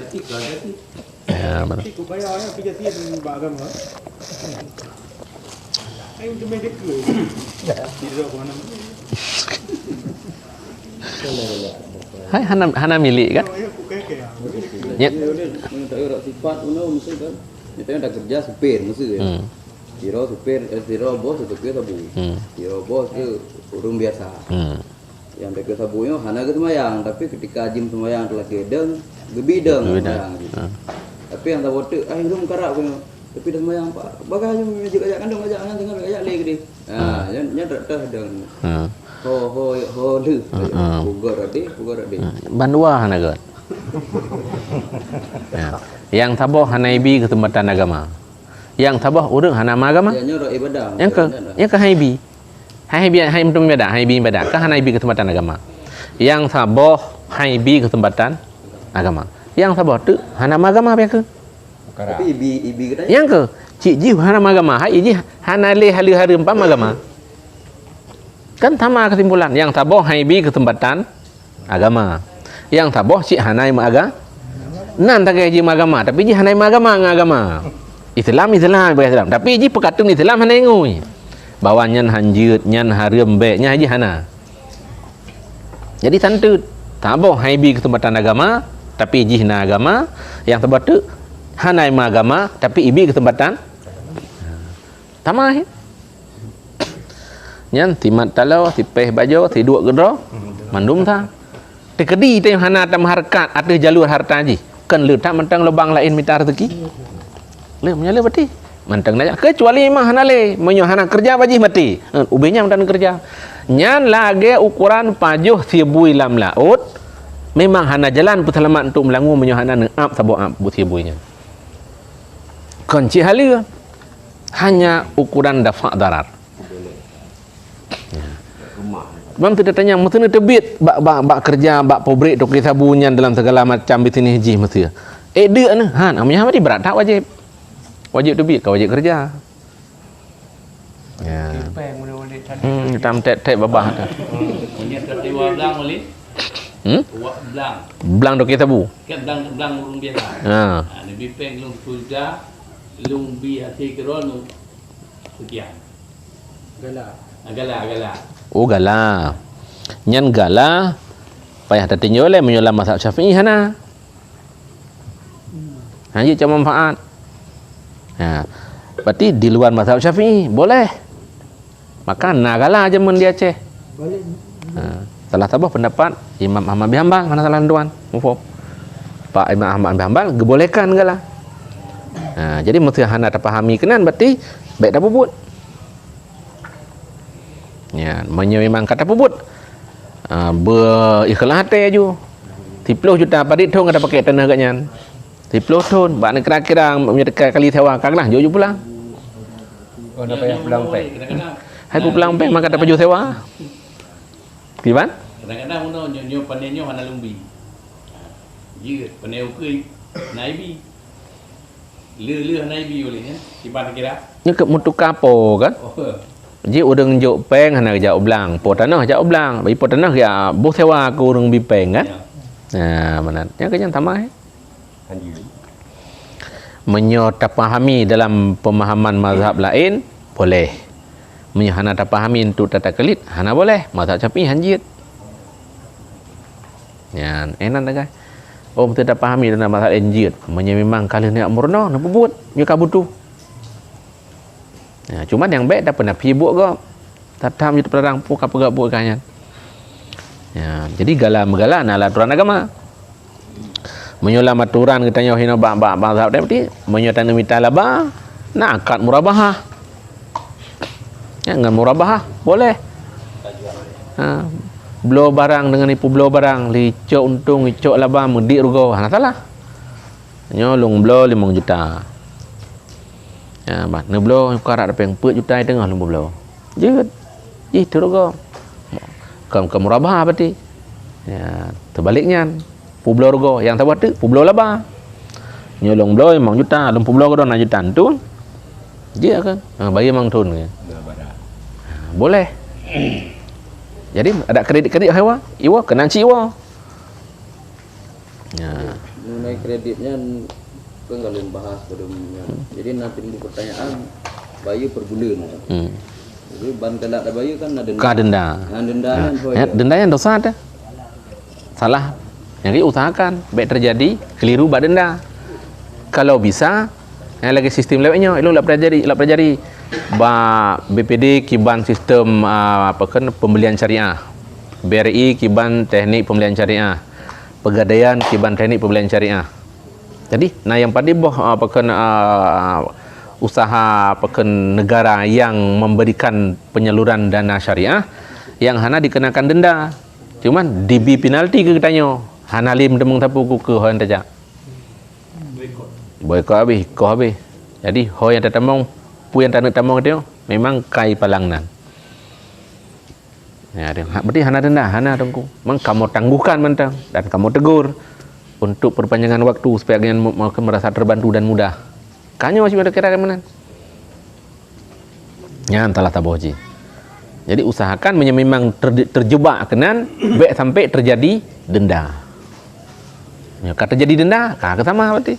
Nanti kan nanti. Ya, benar. Ku bayarnya kerja tiap agama. Ayo tu main dekat. Tidak mana. Hai hana milik kan? Ya. Tak ada sifat mesti kan. Kita dah kerja supir mesti ya. Kira supir, kira bos supir sabu. Kira bos tu orang biasa. Yang dekat sabunya hana ke semayang, tapi ketika jim semayang telah kedeng, gebideng semayang. Tapi yang tak botek, rum karak punya. Tapi dah semayang pak, bagainya menjadi ajak kandung ajak anak tengah ajak lagi dia. Nya dah deng. Ho lu. Pugar ade. Bandua hana ke. Ya. Yang tabah hana ibi ke tempatan agama. Yang tabah urang hana agama. Yang ke haibi. Hai mentum beda, haibi beda. Ke hana ibi ke tempatan agama. Yang tabah haibi ke tempatan agama. Yang tabah tu hana agama apa ke? Tapi ibi kita. Yang ke cik ji hana agama, hai ji hana le hari empam agama. Kan sama kesimpulan. Yang tabah haibi ke tempatan agama. Yang taboh cik hanai maga nan tak ji agama tapi ji hanai agama Islam Islam tapi ji pekatun Islam hanai ngui bawa nyan hanjut nyan harim be nya ji hana jadi santu taboh haibi kesempatan agama tapi ji hana agama yang terbatu hanai agama tapi ibi kesempatan tamah nyan timat talau tipeh bajo tiduk gedro mandum ta tekedi teh hana tam harkat ada jalur harta ji kan letak mentang lubang lain minta rezeki le menyale berarti mentang nanya kecuali mah hana le menyo hana kerja baji mati ubenya mentang kerja nyan lage ukuran pajuh sibu ilam laut memang hana jalan pusalamat untuk melangu menyo hana neap sabo ap bu sibunya kunci halia hanya ukuran dafa darar Bang tu tanya mesti terbit bak kerja bak pobrik tok kita bunyan dalam segala macam bisnis haji mesti. Dia ni namanya apa berat tak wajib. Wajib terbit kau wajib kerja. Ya. Tam tet babah tu. Punya tertiwa belang boleh. Belang. Belang tok kita bu. Kan belang urung biasa. Lebih peng lung sudah lung bi hati keron sekian. Gala. Oh gala. Nyan gala payah tertinjau oleh menyolam mazhab Syafi'i hana. Hanya cuma manfaat. Berarti di luar mazhab Syafi'i boleh. Maka nagala aja men dia Aceh. Boleh. Salah tabah pendapat Imam Ahmad bin Hanbal mana salah tuan? Mufo. Pak Imam Ahmad bin Hanbal gebolehkan gala. Jadi mesti hana terpahami kenan berarti baik dah bubut. Ya, memang kata pubut berikhlas hati aju 30 juta padit thong ada pakai tanah katnya 30 ton bak nak kira-kira menyedekat kali sewa kaglah jauh pulang nak payah pulang pek hai pulang pek maka dapat jauh sewa gimana kadang-kadang uno nyo panenyo hana lumbi ye paneu kui naibi le naibi boleh ya siapa kira ni ke mutu kapo kan ji udang jauh peng hana jauh belang po tanah jauh belang bagi po tanah ya bu sewa ke urang bi peng kan mana nya kenyang tamai menyo terpahami dalam pemahaman mazhab lain boleh. Menyo hana terpahami untuk tata kelid hana boleh. Mazhab Syafi'i hanjit. Ya, enak dah guys. Oh betul terpahami dalam mazhab hanjit. Menyo memang kalau nak murna nak buat, nyo kabutu. Ya, cuma yang baik dah pernah pergi buat ke. Tatam je perang pun apa gak buat kanyan. Ya, jadi galam-galam adalah aturan agama. Menyolam aturan kita hina bab mazhab dia berarti menyotan minta laba nak akad murabahah. Ya, dengan murabahah boleh. Ha, blow barang dengan ipu blow barang, licok untung, licok laba medik rugo. Ha, salah. Nyolong blow 5 juta. Ya, bah, ne blow karat apa yang 4 juta tengah 5 blow. Jeut. Itu rugo. Ke murabahah berarti. Ya, terbaliknya. Publo rugo yang tak buat tu publo laba. Nyolong blow 5 juta, 50 blow ko 6 juta tu. Dia kan. Ha, bagi mang tun ke. Boleh. Jadi ada kredit-kredit hewa, iwa kena ciwa. Ya. Mengenai kreditnya kan kalau bahas sebelumnya. Jadi nanti timbul pertanyaan bayu per bulan. Jadi ban kelak ada bayu kan ada denda. Ka denda. Nah, denda kan Ya, denda yang dosa ada. Salah. Yang usahakan baik terjadi keliru bak denda. Kalau bisa yang lagi sistem lewatnya elok lah pelajari ba BPD kiban sistem apa kan pembelian syariah. BRI kiban teknik pembelian syariah. Pegadaian kiban teknik pembelian syariah. Jadi nah yang pada boh apa kan usaha apa kan negara yang memberikan penyaluran dana syariah yang hana dikenakan denda. Cuman DB penalti ke katanya. Hana lim demung tapu ku hoyan tajak. Boykot habis, ko habis. Jadi ho yang tatamong pu yang tanak tamong dia memang kai palangnan. Ya, dia berarti hana denda, hana tungku. Memang kamu tangguhkan mentang dan kamu tegur untuk perpanjangan waktu supaya kalian merasa terbantu dan mudah. Kanyo masih ada kira mana? Ya, entahlah taboji. Jadi usahakan memang terjebak kenan baik sampai terjadi denda. Ya, kata jadi denda, kata sama berarti.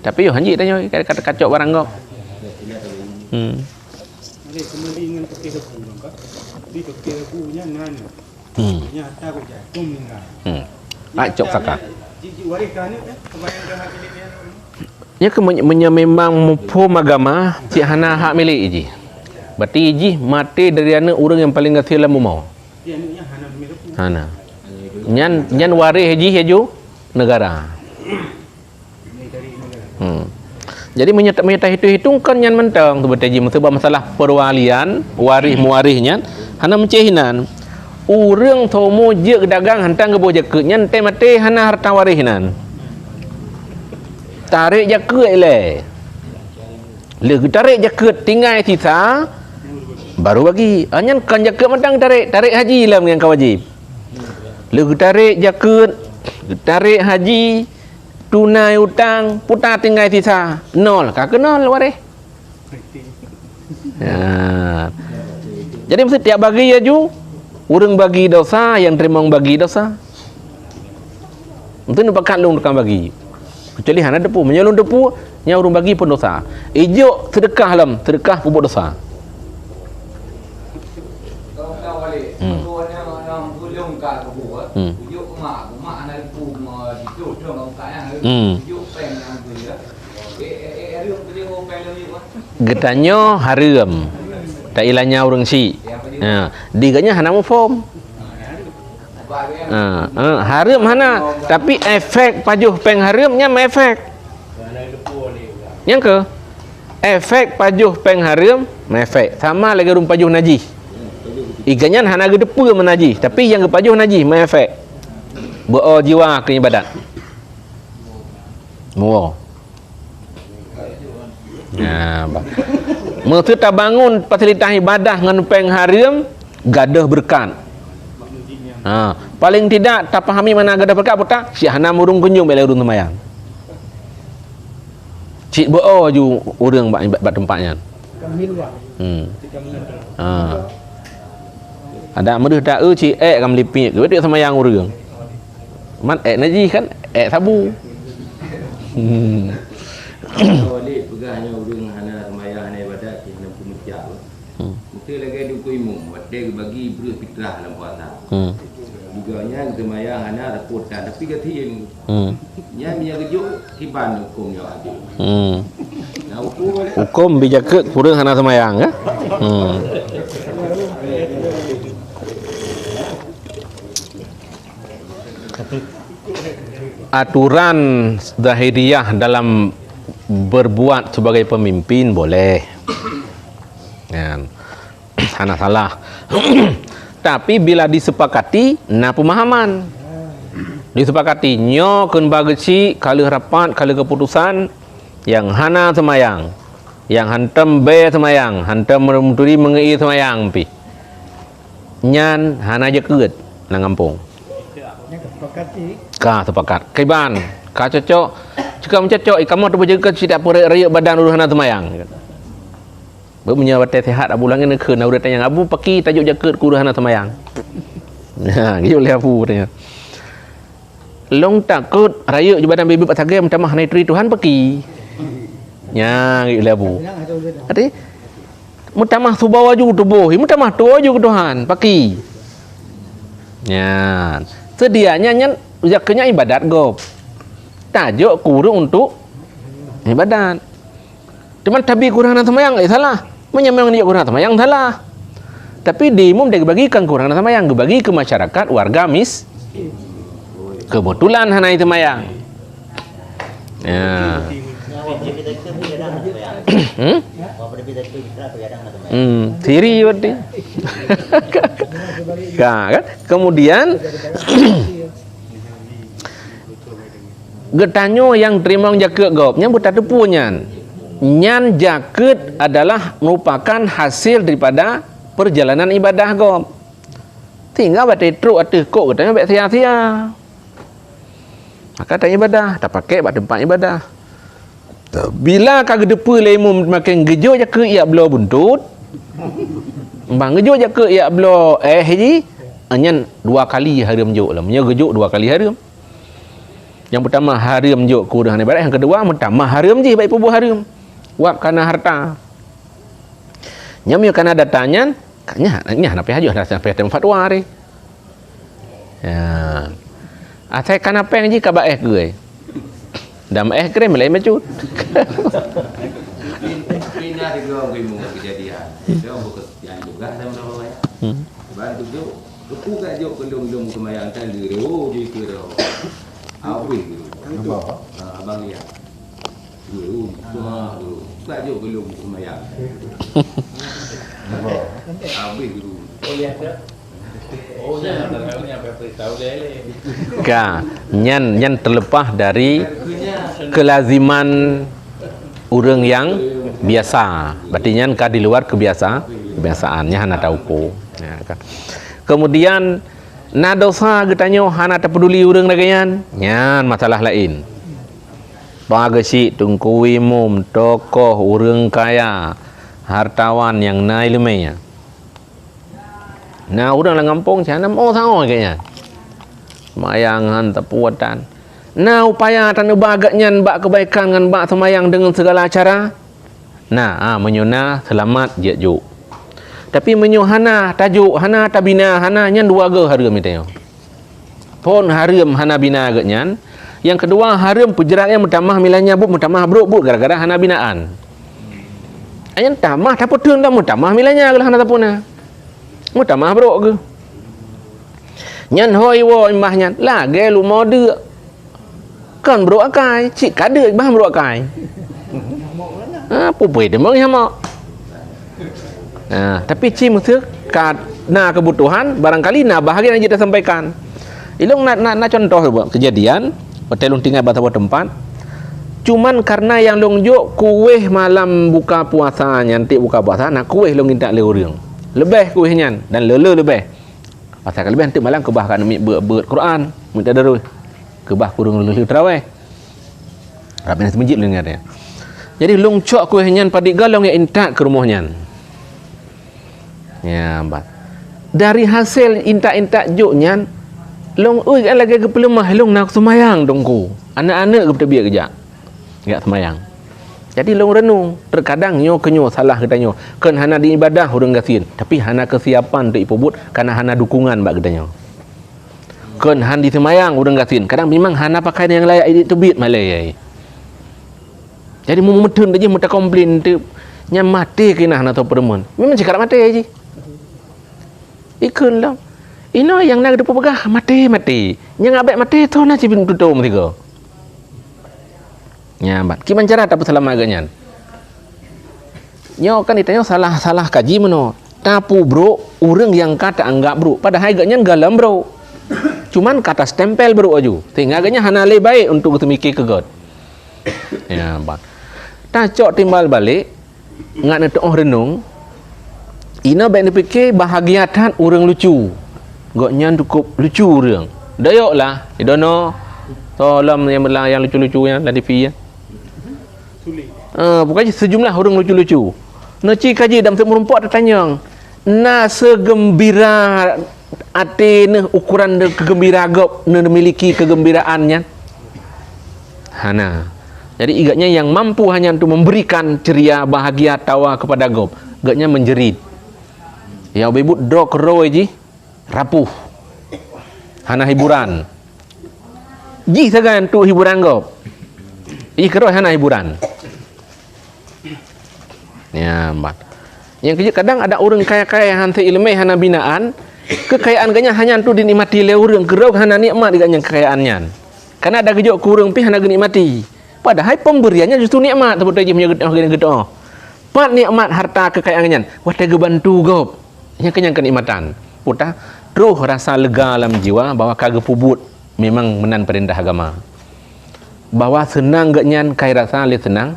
Tapi yo hanji tanya kata kacok barang kau. Mari kembali dengan pakai buku kan. Di pakai bukunya nana. Nya tak kerja, tumingga. Kacok saka. Jiji waris kan kebayang dah miliknya. Ya memang mupo agama cik hana hak milik iji. Berarti iji mati dari anak orang yang paling gasil lah mau. Dia ni hana milik. Hana. Nyan waris iji heju negara. Jadi menyata hitung-hitungkan yang mentang tu bertaji sebab masalah perwalian waris muwarisnya hana mencehinan urang tomo je dagang hantang ke boja ke nyan te mate hana harta warisnan tarik jaket le tarik jaket tinggal sisa baru bagi nyan kan jaket mentang tarik haji lah yang kau wajib le tarik jaket tarik haji tunai utang putar tinggal sisa nol kak nol waris ya. Jadi mesti tiap bagi aju urang bagi dosa yang terima bagi dosa mesti nampak lung tukang bagi kecuali hana depu menyalun depu nya urang bagi pun dosa ijo sedekah lam sedekah pupuk dosa Kau balik tuannya orang bulung kat buat ujuk mak anak pu itu dong kaya ujuk peng yang tu ya ada beli peng lagi getanyo haram tak ilanya urang si diganya hana mu form haram hana tapi efek pajuh peng haramnya efek yang ke efek pajuh peng haram efek sama lagi rum pajuh najis iganya hana ge depu menajis tapi yang ge pajuh najis efek bo jiwa ke ibadat muo ya mesti tak bangun fasilitas ibadah dengan peng haram gadah berkat. Paling tidak tak pahami mana gadah berkat apa tak? Si hana murung kunjung bela urang sembahyang. Cik bo ju urang bat tempatnya. Ada meureun tak cik kam lipik ge dia sembahyang urang. Man najis kan sabu. Balik pegahnya urang hana sembahyang hana ibadat hana pemecah. Kita lagi ada kuimum, ada bagi beruh fitrah dalam puasa. Juganya sembahyang hana repotan tapi katiin. Nya minyak kejuk kiban hukumnya ada. Nah Hukum bijak kurang hana semayang ya. Aturan zahiriyah dalam berbuat sebagai pemimpin boleh. Kan. Hana salah. Tapi bila disepakati na pemahaman. Disepakati nyo keun bageci kali rapat kali keputusan yang hana semayang. Yang hantem be semayang, hantem merumturi mengei semayang pi. Nyan hana je keut nang kampung. Ka sepakat. Kaiban, ka cocok. Jika mencocok, kamu tu berjaga tidak peraya badan urusan semayang. Berpunya batai sehat abu langit nak keun udah tanya abu paki tajuk jaket urusan semayang. Nah, gitu le abu tanya. Long takut raya je badan bibit patagam tamah naitri Tuhan paki. Nya gitu le abu. Ati mutamah subawa ju tubuh, mutamah tu ju Tuhan paki. Nya sedianya nyan zakanya ibadat gop. Tajuk kurung untuk ibadat. Cuman tabi kurang semayang salah. Menyamang dia kurang semayang salah. Tapi diumum dia bagikan kurang semayang bagi ke masyarakat warga kebetulan hana itu semayang. Ya. Siri berarti. Kan? Kemudian getanyo yang terima jaket gopnya buta tepunya. Nyan jaket adalah merupakan hasil daripada perjalanan ibadah gop. Tinggal batai truk atau kok katanya baik sia-sia. Maka tak ibadah, tak pakai buat tempat ibadah. Bila kagak depu lemu makin gejo jaket ia belo buntut. Bang gejo jaket ia belo ji nyan 2 kali harum juk lah. Nya gejo 2 kali harum. Yang pertama harum juk kurang ibadat, yang kedua pertama harum je baik pubuh harum. Wap kana harta. Nyamio kana datanya, nya napi haju dah sampai tempat fatwa re. Ya. Asai kana peng ji ka baeh gue. Dam kere melai mecut. Pindah di gua kejadian. Dia berkesian juga sama orang lain. Bantu tu kepu kat jok kelung-kelung semayang tan dulu di kira. Awi dulu. Abang lihat. Dulu semua dulu. Kat jok kelung semayang. Awi dulu. Oh lihat tak? Oh ya, tahu-nya apa tahu lele. Ka, nyan terlepas dari kelaziman orang yang biasa. Berarti nyan ka di luar kebiasaannya hana tahu ko. Ya, kan. Kemudian na dosa getanyo hana tak peduli urang lagayan. Nyan masalah lain. Bagasi tungkui mum tokoh urang kaya hartawan yang naik lemenya. Nah, orang lang kampung sana mau sango kayaknya. Semayang hantar puatan. Nah, upaya tan bagaknya bak kebaikan dengan bak semayang dengan segala cara. Nah, menyuna selamat je juk. Tapi menyuhana tajuk hana tabina hana nyan 2 ge harum itu. Pon harum hana bina agaknya. Yang kedua harum pejeraknya mutamah milanya mutamah bruk gara-gara hana binaan. Ayan tamah tak potong dah mutamah milanya kalau hana tapuna. Mutamah bruk ke. Nyan hoi wo imahnya lagi lu mode. Kan bruk akai, cik kada bah bruk akai. Pupui demang sama. Nah, tapi cik musik na kebutuhan barangkali na bahagian yang kita sampaikan. Ilung nak contoh buat kejadian hotel lung tinggal batau tempat. Cuman karena yang long juk kuih malam buka puasa nyantik buka puasa nak kuih long minta le urang. Lebih kuihnya dan lele lebih. Pasal lebih nanti malam kebah kan ber Quran minta darus. Kebah kurung lele tarawih. Rabbi nasi masjid dengar dia. Jadi long cok kuihnya padik galong yang intak ke rumahnya. Ya, bat. Dari hasil intak-intak juknya long ui lagi ke pelemah long nak semayang dongku. Anak-anak ke tebiak kejak. Enggak semayang. Jadi long renung, terkadang nyo kenyo salah katanya. Kan hana di ibadah urang gasin, tapi hana kesiapan untuk ipobut karena hana dukungan bak katanya. Kan han di semayang urang gasin, kadang memang hana pakai yang layak ini tebit malai. Jadi mu medun aja muta komplain tu nya mati kena hana tu perempuan. Memang cakap mati aja. Ikun lah. Ino yang nak depo pegah mati. Yang abek mati tu na cipin tutum tiga. Nyabat. Kiman cara tak selama ganyan. Nyo kan ditanya salah kaji meno. Tapu bro, urang yang kata anggap bro. Padahal ganyan galam bro. Cuman kata stempel bro aju. Sehingga ganyan hana le baik untuk semiki ke god. Nyabat. Tacok timbal balik ngat nak oh renung. Ina baik dipikir bahagiatan urang lucu. Goknya cukup lucu urang. Dayoklah, idono. Tolong yang lucu-lucu yang di TV ya. Sulit. Bukan sejumlah orang lucu-lucu. Naci kaji dalam semurumpak tertanya. Na segembira ati ne ukuran de kegembira gop ne memiliki kegembiraannya. Hana. Jadi igatnya yang mampu hanya untuk memberikan ceria, bahagia, tawa kepada gop. Igatnya menjerit. Ya bebut drok roy ji rapuh. Hana hiburan. Ji sagan tu hiburan gop. Ih keroy hana hiburan. Ya, mat. Yang kerja kadang ada orang kaya-kaya hantu ilmu hana binaan, kekayaan ganya hanya tu dinikmati oleh orang, kerau hana nikmat ganya kekayaannya. Karena ada kerja kurang pi hana dinikmati. Padahal pemberiannya justru nikmat seperti dia punya gedong. Pat nikmat harta kekayaannya, wate gebantu gop. Nya kenyang kenikmatan. Puta terus rasa lega dalam jiwa bahwa kagak pubut memang menan perintah agama. Bahwa senang genyan kai rasa le senang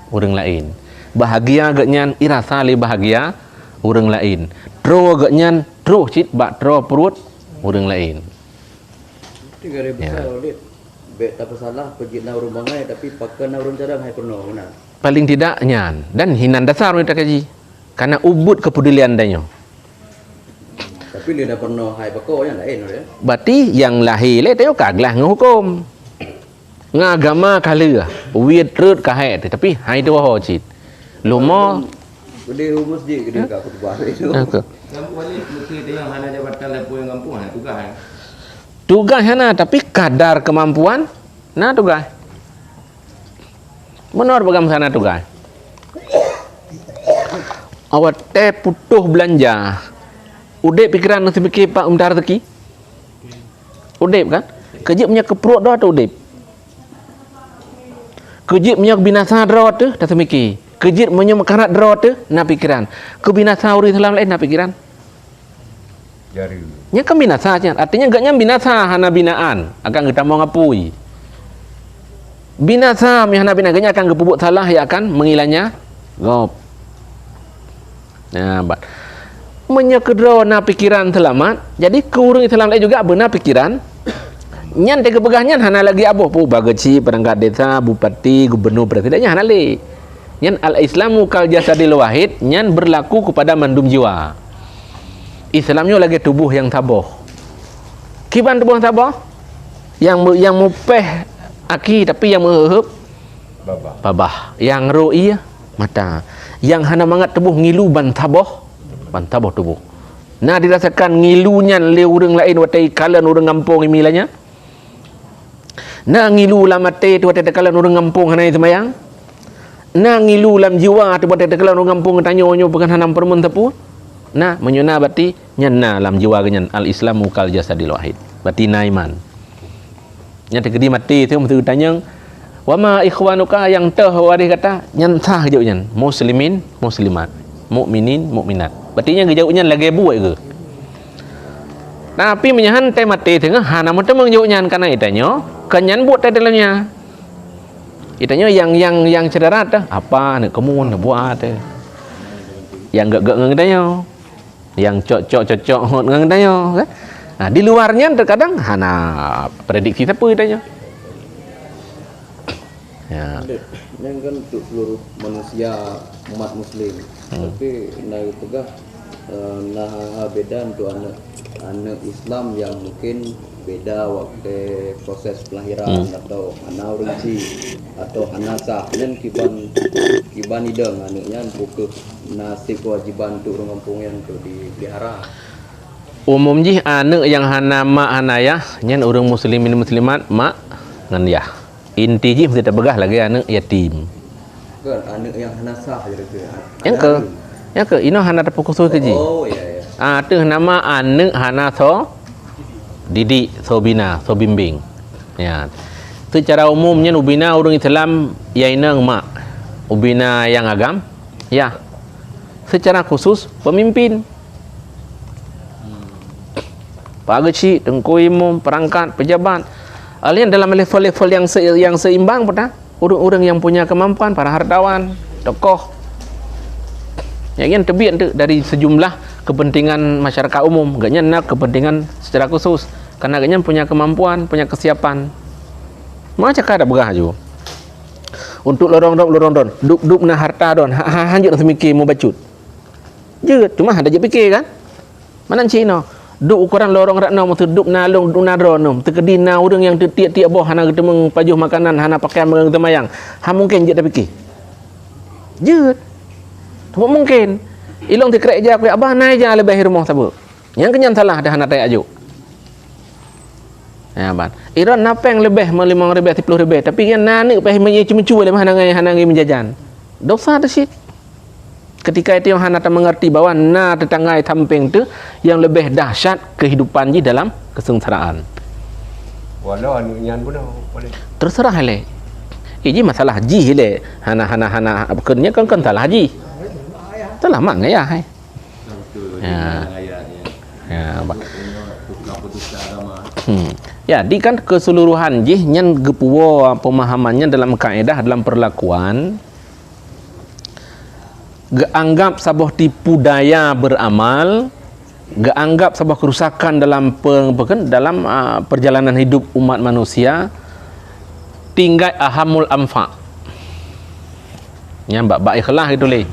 orang lain. Bahagia genyan irasa le bahagia orang lain. Tro genyan tro cit bak tro perut orang lain. Tiga ribu besar oleh bet tak salah pergi na urang bangai tapi pakai na urang cadang hai penuh benar. Paling tidak nyan dan hinan dasar mereka kaji. Karena ubud kepedulian danyo. Tapi dia dah pernah hai pakau yang lain ya. Berarti yang lahir le tayo kaglah ngukum. Ngagama kala weird road kahai tapi hai tu ho cit. Lumo gede masjid gede kat khutbah itu. Kampung balik mesti tengok hana jabatan lepo yang kampung hana tugas. Tugas hana tapi kadar kemampuan nah tugas. Menor bagam sana tugas. Awak teh putuh belanja. Udep pikiran nasi fikir pak umtar teki. Udep kan? Kejip punya keperut dah tu udep. Kejip punya binasa drawat tu dah semiki. Kejip punya makarat drawat tu nak pikiran. Kebinasa uri salam lain nak pikiran. Jari. Nya kan binasa aja. Artinya gaknya binasa hana binaan. Akan kita mau ngapui. Binasa mi hana binaan gaknya akan kepubuk salah ya akan mengilangnya gop. Nah, bat. Menyekedra na pikiran selamat. Jadi keurang Islam lain juga benar pikiran. Nyan tega pegahnya hana lagi abuh pu bageci perangkat desa, bupati, gubernur, presidennya hana le. Nyan al-Islamu kal jasadil wahid, nyan berlaku kepada mandum jiwa. Islamnya lagi tubuh yang tabah. Kiban tubuh yang tabah? Yang mupeh aki tapi yang meheup babah. Yang roi mata. Yang hana mangat tubuh ngilu ban tabah tubuh. Nah dirasakan ngilunya le urang lain watai kalan urang kampung imilanya. Nah ngilu lamate tu watai kalan urang kampung hanai semayang. Nah ngilu lam jiwa tu watai kalan urang kampung tanyo-nyo bukan hanam permun tepu. Nah menyuna berarti nyana lam jiwa ganyan al-Islamu kal jasadil wahid. Berarti naiman. Nya tegedi mati tu mesti tanya wa ma ikhwanuka yang teh wari kata nyan sah je nyan muslimin muslimat mukminin mukminat. Berarti nya gejauhnya lagi buat ke. Tapi menyahan teh mati tengah hana mata mengjauhnya karena itanya kenyan buat teh dalamnya. Itanya yang cedera teh apa nak kemun nak buat teh. Yang gak ngedanya. Yang cocok hot ngedanya kan. Nah, di luarnya terkadang hana prediksi siapa itanya. Ya. Yang kan untuk seluruh manusia umat muslim. Tapi nak pegah nah beda untuk anak anak Islam yang mungkin beda waktu proses kelahiran atau hana urunci atau hana sah dan kiban ideng anaknya buka nasib kewajiban untuk orang kampung yang tu dipelihara. Umum ji anak yang hana mak hana ayah nyen orang muslimin muslimat mak ngan yah. Inti ji mesti terbegah lagi anak yatim. Kan anak yang hana sah jadi tu. Yang ke ino hana dapat khusus ke ji. Oh ya. Tu nama anak hana so didik, so bina, so bimbing. Ya. Secara umumnya ubina orang Islam yainang mak. Ubina yang agam ya. Secara khusus pemimpin. Pagaci, tengku imam, perangkat, pejabat. Alian dalam level-level yang seimbang pada orang-orang yang punya kemampuan, para hartawan, tokoh. Yang terbiak dari sejumlah kepentingan masyarakat umum, gaknya nak kepentingan secara khusus. Karena gaknya punya kemampuan, punya kesiapan. Macam kada begah ju. Untuk lorong don, duk na harta don, hanjut semikir mau bacut. Je, cuma ada je fikir kan? Mana Cina? Duk ukuran lorong rakna mu duk na long duk na don, terkedina orang yang tiap-tiap boh hana ketemu pajuh makanan, hana pakaian mengang temayang. Mungkin je dah fikir. Je. Tak mungkin. Ilong dikerek je aku abah naik je lebih rumah sabuk. Yang kenyan salah dah hana tayak ajuk. Ya ban. Iran napeng lebih 5,000 10,000 tapi yang nanik peh mencuci le hana ngai menjajan. Dosa dah sih. Ketika itu yang hana tak mengerti bahawa na tetanggai tamping tu yang lebih dahsyat kehidupan ji dalam kesengsaraan. Walau anaknya pun boleh. Terserah le. Ini masalah ji le. Hana bekerja kan salah ji. Itulah mak ngaya hai. Ya. Ya, jadi kan keseluruhan jih nyen gepuwo pemahamannya dalam kaedah dalam perlakuan geanggap sebuah tipu daya beramal, geanggap sebuah kerusakan dalam perjalanan hidup umat manusia, tinggal ahamul amfa. Ya, bak ikhlas itu le.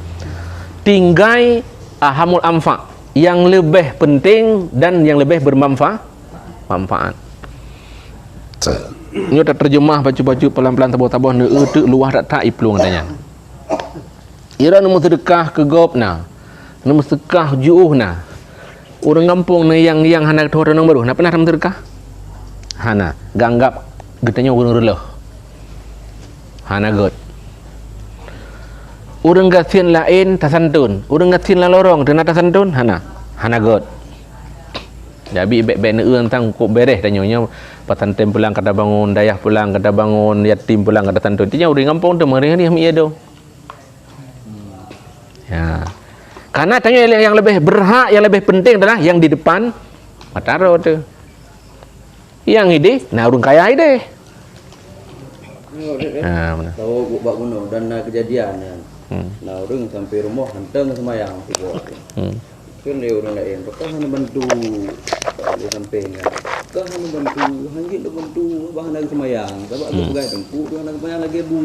Tinggai ahamul amfa, yang lebih penting dan yang lebih bermanfaat. Ini dah terjemah baju-baju pelan-pelan tabuh-tabuh tu luah tak iplung katanya. Ira nemu sedekah ke gop na. Nemu sedekah juuh na. Orang kampung na yang hana orang nang baru. Na pernah nemu sedekah? Hana, ganggap getanya orang relah. Hana got. Urang gasin lain tasantun, urang gasin la lorong dena tasantun hana god. Jadi bek-bek neung tang kok beres tanyonya pasanten pulang kada bangun, dayah pulang kada bangun, yatim pulang kada tantun. Tinya urang kampung tu mereng ni hami ado. Ya. Karena tanyo yang lebih berhak, yang lebih penting adalah yang di depan mataro tu. Yang ini nah urang kaya ide. Mana? Tahu buat gunung dan kejadian ya. Nah orang sampai rumah hanteng semayang tu. Kan dia orang lain, kau hanya bantu dia sampai kan. Kau hanya bantu, hanya bantu bahan lagi semayang. Sebab aku pegai tengku, dia nak semayang lagi bu.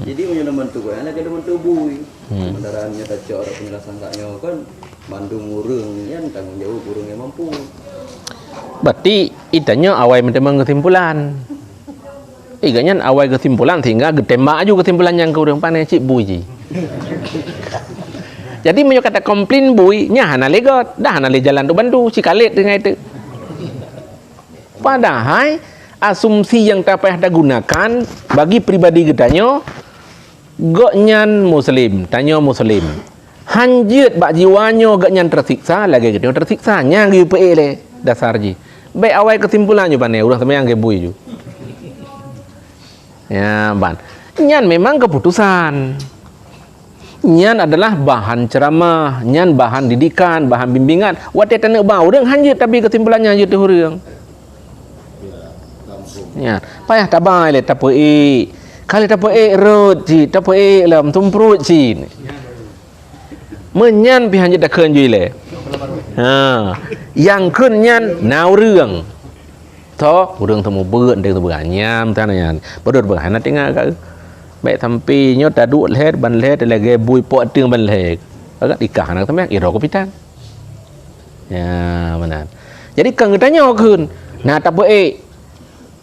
Jadi punya bantu kau, anak ada bantu bui. Kendaraannya tak cak orang penjelasan taknya kan. Bantu murung kan tanggung jawab murung yang mampu. Berarti itanya awal mentemang kesimpulan. Iganya awal kesimpulan sehingga getembak juga kesimpulan yang kau orang pandai cik bui ji. Jadi menyo kata komplain bui nya hana legot, dah hana le jalan tu bantu cikalet dengan itu. Padahal asumsi yang tak payah gunakan bagi pribadi getanyo goknyan muslim, tanyo muslim. Hanjut bak jiwanyo goknyan tersiksa lagi getanyo tersiksa nya gi pe le dasar ji. Baik awal kesimpulannya pane urang sampeang ke bui ju. Ya, ban. Nyan memang keputusan. Nyan adalah bahan ceramah, nyan bahan didikan, bahan bimbingan. Wate tanah bau deng hanjut tapi kesimpulannya hanjut tu hurang. Ya, payah tabai le tapoi. Kali tapoi rot ji, tapoi lam tumprut ji. Menyan pi hanjut dak keun ji le. Yang keun nyan nau reung. To, urang temu beut deung tu nyam tananya. Bodot berhana tengah ka. Baik sampai nyot dah duk leher ban leher lagi bui pot teung ban leher. Agak nikah nak sampai iro kopitan. Ya, benar. Jadi kan tanya kun. Nah tak apa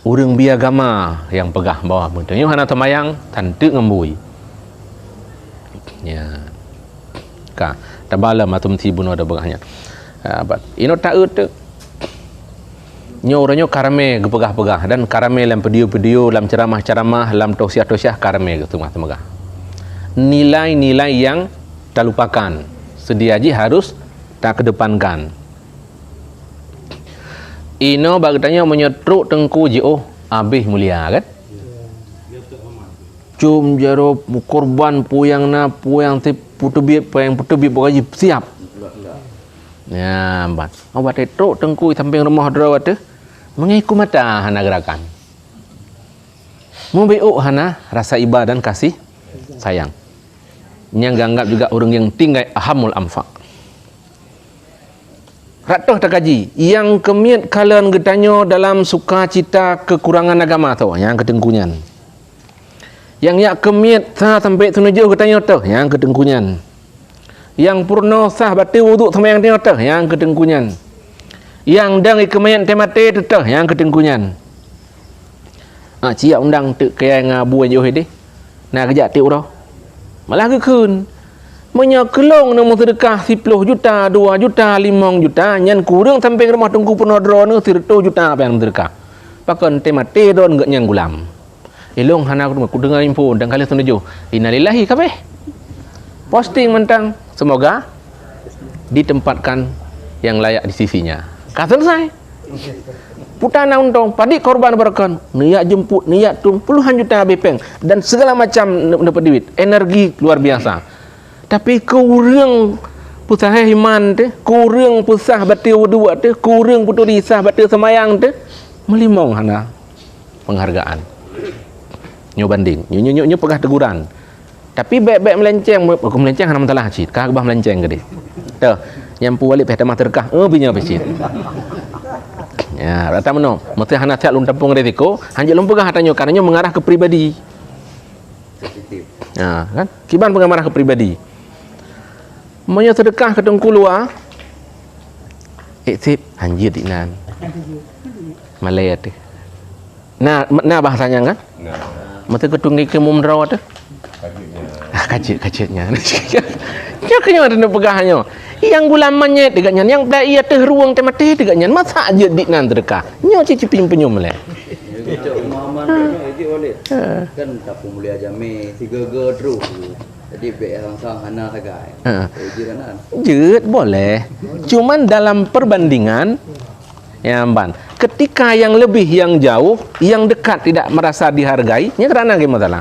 urang biagama yang pegah bawah muntah. Nyo hana tamayang tantu ngembui. Ya. Ka tabala matum tibuno ada begahnya. But ino taut tu. Nyo uranyo karame gepegah-pegah dan karame lam video-video, lam ceramah-ceramah, lam tausiah-tausiah karame gitu mah temegah. Nilai-nilai yang tak lupakan. Sedia aja harus tak kedepankan. Ino bagtanya menyetruk tengku je habis mulia kan? Cum jaro korban puyang ti putubit puyang putubit bagaji siap. Ya, bat. Awak tetruk tengku samping rumah drawat tu mengiku mata hana gerakan. Mubiuk hana rasa iba dan kasih sayang. Yang ganggap juga orang yang tinggal ahamul amfaq. Ratoh tak kaji yang kemiat kalian getanyo dalam sukacita kekurangan agama tu yang ketengkunyan. Yang yak kemiat sah sampai tunujuh getanyo tu yang ketengkunyan. Yang purno sah batil wuduk sama yang tengok tu yang ketengkunyan. Yang dang kemiat temate tu yang ketengkunyan. Cia undang tu kaya ngabu aja he nak kejak tiu dah. Malah kekun. Menyakelong nama sedekah 10 juta, 2 juta, 5 juta, nyan kurang sampai rumah tunggu penodro ni 10 juta apa yang sedekah. Pakan temate don gak nyang gulam. Elong hana aku dengar info dan kali tunuju. Innalillahi kabeh. Posting mentang semoga ditempatkan yang layak di sisinya. Kah selesai. Putana untung padi korban berkan niat jemput niat tung puluhan juta bepeng dan segala macam dapat duit energi luar biasa. Tapi kurang pusah iman tu, kurang pusah batil wudu tu, kurang putu risah batil semayang tu, melimong hana penghargaan. Nyo banding, nyo pegah teguran. Tapi baik-baik melenceng hana mentalah cit, kah bah melenceng gede. Tuh, nyampu balik peh tamah terkah, binya pecit. Ya, rata meno, mesti hana siap lum tampung resiko, hanjak lum pegah hatanyo karena mengarah ke pribadi. Ya, kan? Kiban pengarah ke pribadi. Monya sedekah ke tengku luar. Sip hanjir dinan. Malaya tu. Nah bahasanya kan? Nah, Mata ketunggi ke mumdraw tu. Kacit-kacitnya. Dia kena ada pegahannya. Yang gulamannya tegaknya, yang dah ia teh ruang temate tegaknya. Masa aja dinan sedekah. Nyo cici penyum-penyum le. Cok Muhammad itu oleh kan tak mulia jami 3 terus. Jadi baik sang hana sagai. Jiranan. Jut boleh. Cuman dalam perbandingan ya ban. Ketika yang lebih yang jauh, yang dekat tidak merasa dihargai, nya kerana gimana?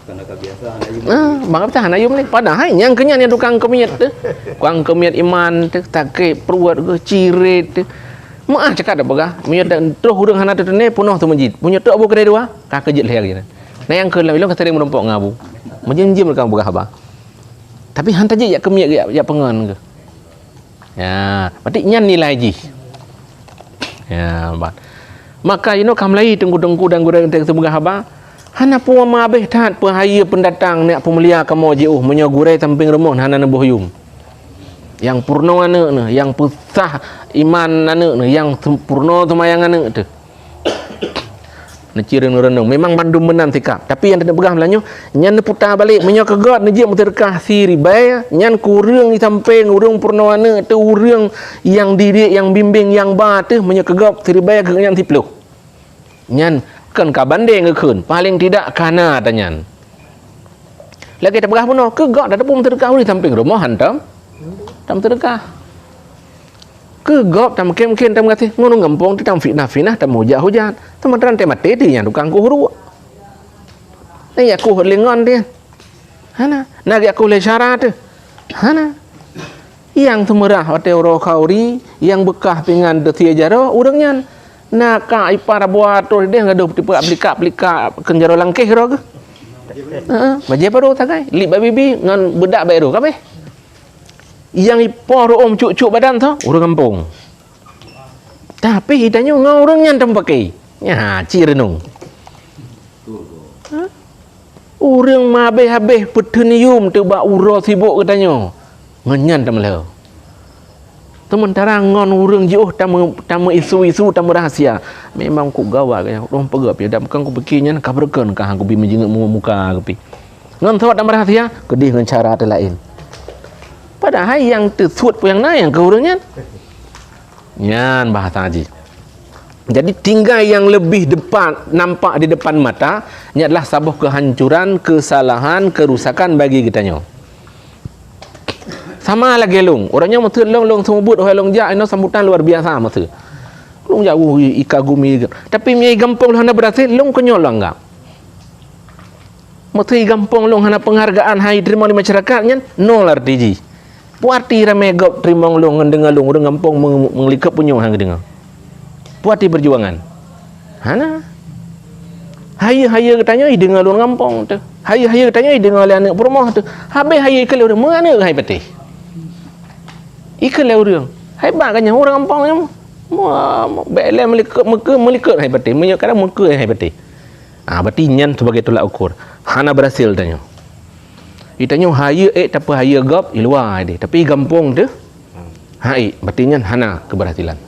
Karena kebiasaan aja. Bang apa tahan ayum ni? Padahal yang kenyan yang tukang kemiat tu. Tukang kemiat iman tu, takik peruat ke cirit tu. Maah cakap dah pegah. Miat dan terus hurung hana tu ni penuh tu masjid. Punya tu abu kedai dua, kah kejit leh lagi. Nah yang ke lain sering menumpuk ngabu. Menjim-jim mereka pegah apa. Tapi hantar je yak kemiat yak pengen ke. Ya, berarti nyan nilai ji. Ya, bat. Maka kamlai tengku-tengku dan gurang teng sebegah apa? Hana puwa mabeh tat pahaya pendatang nak pemulia kamu je menyogurai samping rumah hana nebuh yum. Yang purno anak ni, yang pusah iman anak ni, yang sempurna semayang anak tu. Necireng renung memang bandum menang sikap. Tapi yang tidak pegang belanyo, nyan putar balik menyo kegot ni je muterkah si ribai, nyan kurang di samping urang purno anak tu urang yang didik yang bimbing yang ba tu menyo kegot si ribai ke yang 10. Nyan kan ka banding ke kun paling tidak kana tanyan. Lagi tak pegah puno kegot dah tepung terkah di samping rumah hantam. Tam terkah. Kegop tam kem-kem tam kata ngono ngempong tu tam fitnah-fitnah tam hujat-hujat. Teman-teman tem mati dia yang tukang kuhru. Ni aku lengon dia. Hana, nak aku le syarat tu. Hana. Yang temerah hotel Rokauri yang bekah pingan detia jaro urangnya nak ka ipar buat tu dia ngadu tipe aplika kenjaro langkeh ro ke. Baje baru takai. Li babi ngan bedak baru kabeh. Yang ipor om cuk-cuk badan tu orang kampung. Tapi hidanya ngau orang yang pakai. Ya, cirenung. Orang mabeh-habeh petunium tu bak uro sibuk katanya. Ngenyan tam leo. Sementara ngon urang jauh tamu isu-isu tamu rahasia. Memang ku gawa kaya orang pergi dah bukan ku pikirnya kabarkan kah aku bi menjenguk muka aku pi. Ngon thot tamu rahasia kedih dengan cara lain. Padahal yang tersut pun yang naik ke urangnya. Nyan bahasa haji. Jadi tinggal yang lebih depan nampak di depan mata ini adalah sabah kehancuran, kesalahan, kerusakan bagi kitanya. Sama lagi long. Orangnya mesti long sambut long jak ino sambutan luar biasa mesti. Long jak ikagumi. Tapi mi gampang hana berhasil long konyol anggap. Mesti gampang long hana penghargaan hai terima di masyarakatnya nol arti. Puati ramai gap terima long ngendengar long orang gampang mengelikap punya hang dengar. Puati perjuangan. Hana. Haya katanya dengar long gampang tu. Haya katanya dengar anak perempuan tu. Habis haya ke orang mana hai patih. Ikan orang hebatnya orang kampungnya bela melikat hai pati menyo kadang muka hai pati berarti nyan sebagai tolak ukur hana berhasil tanya ditanya haya tapi haya gap di luar dia tapi gampang tu hai berarti nyan hana keberhasilan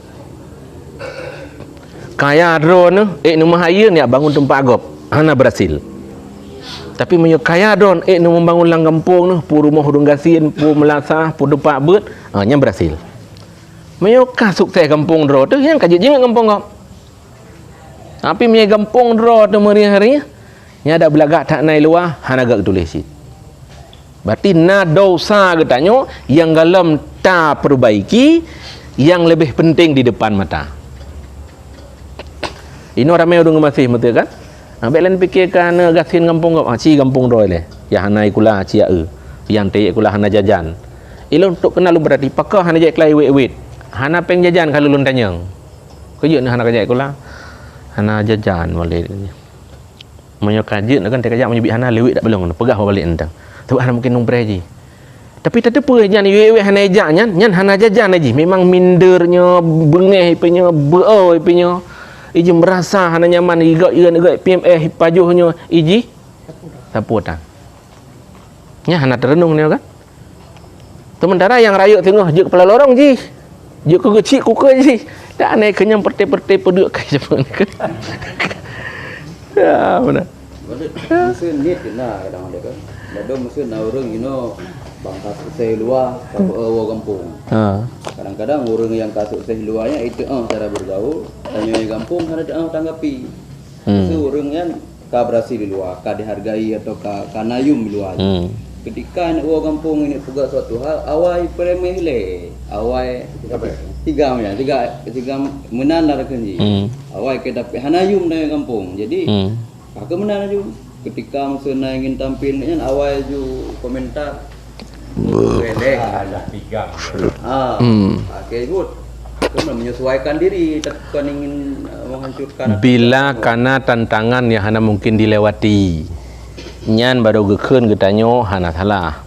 kaya drone nama haya ni bangun tempat gap hana berhasil tapi menyo kaya don nu membangun lang kampung tu pu rumah hudung gasin pu melasah pu depak bet nya berhasil menyo ka sukses kampung dro tu yang kaji jeng kampung kau tapi menyo kampung dro tu hari nya ada belagak tak naik luar hana gak tulis berarti na dosa katanya yang galam ta perbaiki yang lebih penting di depan mata ini ramai orang masih betul kan. Belan fikirkan gasin kampung kau ci kampung doi le. Ya hanai kula ci yang te kula hana jajan. Ilun untuk kenal lu berarti pakah hana jai kelai wet. Hana peng jajan kalau lun tanyang. Kejut hana kajai kula. Hana jajan boleh. Menyo kajut kan te kajak menyebut hana lewit dak belong pegah balik entang. Tu hana mungkin nung preji. Tapi tak apa jan wet hana jaknya nyan hana jajan aji. Memang mindernya bengeh punya beoi punya iji merasa hana nyaman igak PMS pajuhnya iji saputan nya hana terenung ni kan sementara yang rayuk tengah je kepala lorong ji je ke kecil kuka ji tak naik kenyang perte-perte peduk kai Jepun ya benar mesin ni kena kadang ada kan ada mesin orang bangsa sukses luar kampung kampung. Kadang-kadang orang yang kasut sukses luarnya itu cara bergaul tanya yang kampung ada tanggapi. So orang yang ka berhasil di luar, ka dihargai atau ka nayum di luar. Ketika nak orang kampung ini pegak suatu hal awai premeh le. Awai tiga menan lah kenji. Awai ke dapat hanayum dari kampung. Jadi kakak menan aja. Ketika masa ingin tampil ni awal ju komentar ada tiga. Okay, good. Kena menyesuaikan diri, bukan ingin menghancurkan. Bila karena tantangan yang hana mungkin dilewati, nyan baru gekeun getanyo hana salah.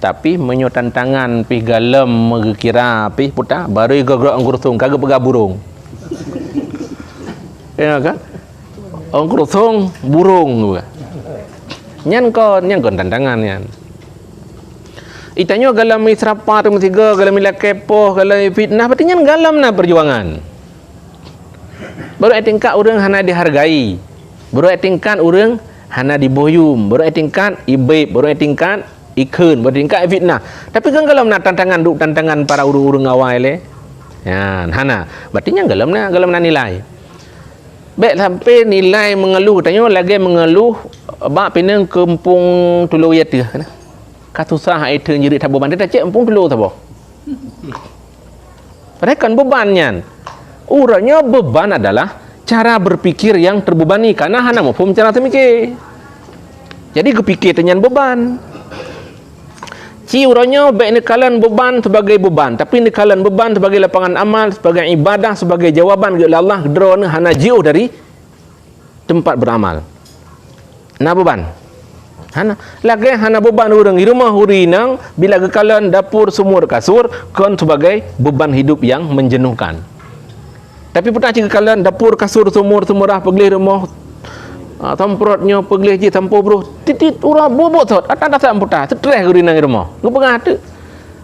Tapi menyo tantangan pi galem megekira pi puta baru gegrok angkursung kagak pegah burung. Ya kan? Angkursung burung. Nyan kon tantangan nyan. Itanya galam israpa tu mestiga galam ila kepoh galam fitnah berarti nyan galam na perjuangan. Baru tingkat orang hana dihargai. Baru tingkat orang hana diboyum. Baru tingkat ibaib, baru tingkat ikun, baru tingkat fitnah. Tapi kan galam na tantangan para urung-urung awal le. Yan hana. Berarti nyan galam na nilai. Baik sampai nilai mengeluh tanya lagi mengeluh bak pinang kampung Tulu Yati kan. Katusah itu jadi tak beban dia cek kampung Tulu tabo. Mereka kan bebannya. Urangnya beban adalah cara berpikir yang terbebani karena hana mafhum cara temikir. Jadi kepikir tenyan beban. Ci urangnya baik nekalan beban sebagai beban, tapi nekalan beban sebagai lapangan amal, sebagai ibadah, sebagai jawaban kepada Allah drone hana jauh dari tempat beramal. Nah beban. Hana lagi hana beban urang di rumah urinang bila kekalan dapur sumur kasur kon sebagai beban hidup yang menjenuhkan. Tapi pernah jika kalian dapur kasur sumur pergi rumah tamprotnya pergi je tampo bro titit urang bobot sot ada tak amputa stres urinang di rumah. Ngepengah tu.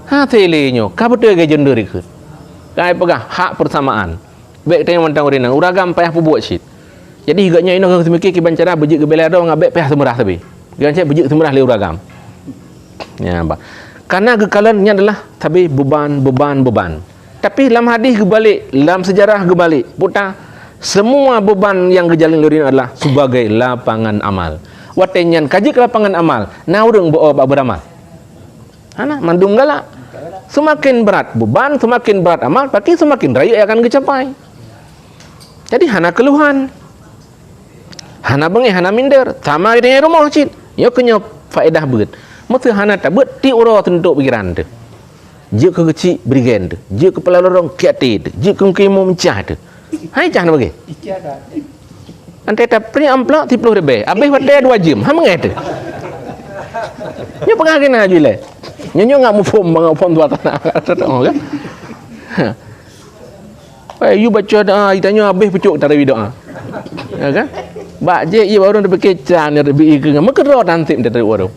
Ha telenyo ka betul ke jendur ikut. Kai pegah hak persamaan. Baik tengok mentang orang uragam payah buat shit. Jadi higanya ino ke semiki ki bancara bejik ke belado ngabek payah semurah tapi. Gance bejik semurah le uragam. Ya, ba. Karena kekalannya adalah tapi beban. Tapi dalam hadis kebalik, dalam sejarah kebalik, putar semua beban yang gejalin lurin adalah sebagai lapangan amal. Watenyan kaji ke lapangan amal, na urang beramal. Ana mandung galak. Semakin berat beban, semakin berat amal, pasti semakin raya akan kecapai. Jadi hana keluhan. Hana bengi, hana minder. Sama dengan rumah cik. Ya kena faedah beut. Mesti hana tak beut ti uro tentuk pikiran tu. Je ke kecil berikan tu. Je ke kepala lorong kiati tu. Je ke kemo mencah tu. Hai cah nak bagi. Antai tak pri amplok 30 ribu. Habis pada 2 jam. Ha mengai tu. Nya pengah kena je le. Nyo ngak mu form tu atas nak kan. You baca doa, ditanya habis pucuk tarawih doa. Ya kan? Bak je ia baru dah berkecan dia bi ke ngam kerot nanti dia tahu baru.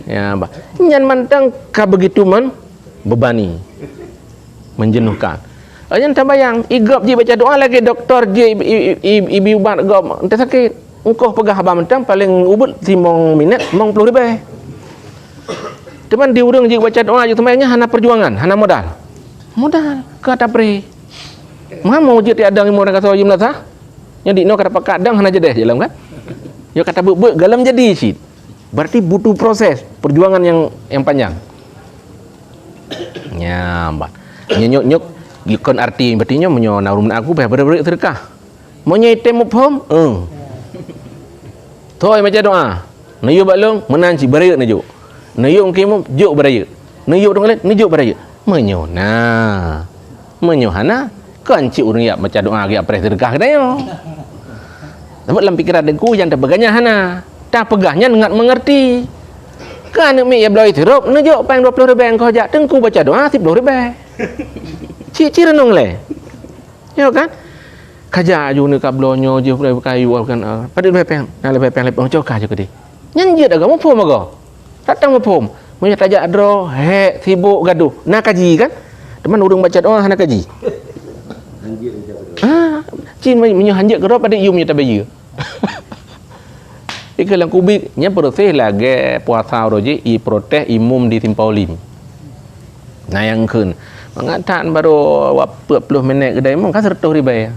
Ya, ba. Nyan mantang ka begitu man bebani. Menjenuhkan. Nyan tambayang, igap je baca doa lagi doktor je ibu ubat gop ente sakit. Engkau pegah abang mentang paling ubut 5 minit 50 ribu. Teman di urang je baca doa je temannya hana perjuangan, hana modal. Modal kata pre. Mau je tiada ilmu orang kata jumlah sah. Yang dino kata pakat dang hana jedeh dalam kan. Yo kata beuk galam jadi sit. Berarti butuh proses perjuangan yang panjang. Nyambat. Nyok ikon arti berarti nyo menyo narum aku bah ber sedekah. Mo nyai temu phom? Thôi baca doa. Nayu baklong menanci beraya najuk. Nayu kimu juk beraya. Nayu dong lain najuk beraya. Menyo nah. Menyo hana kan cik urang ya baca doa ge apres sedekah kedayo. Tapi dalam pikiran aku yang terbaganya hana. Tak pegahnya ngat mengerti. Kan mi ya bloi thirup najuk pang 20 ribu kau jak tengku baca doa 10 ribu. Cik renung le. Yo kan? Kaja ju ni kablonyo je kayu kan. Pada lepeng, lepeng cokah je kedi. Nyan je dah gamu pom ago. Datang pom. Munya tajak adro, he sibuk gaduh. Nak kaji kan? Teman urang baca doa hana kaji. Cin menyo hanjek kerap pada iu punya tabayu. Ikalang kubik nya proses lagi puasa roje i protes imum di Simpaulim. Nah yang keun. Mengatakan baru 40 minit kedai mung kan 100 ribu.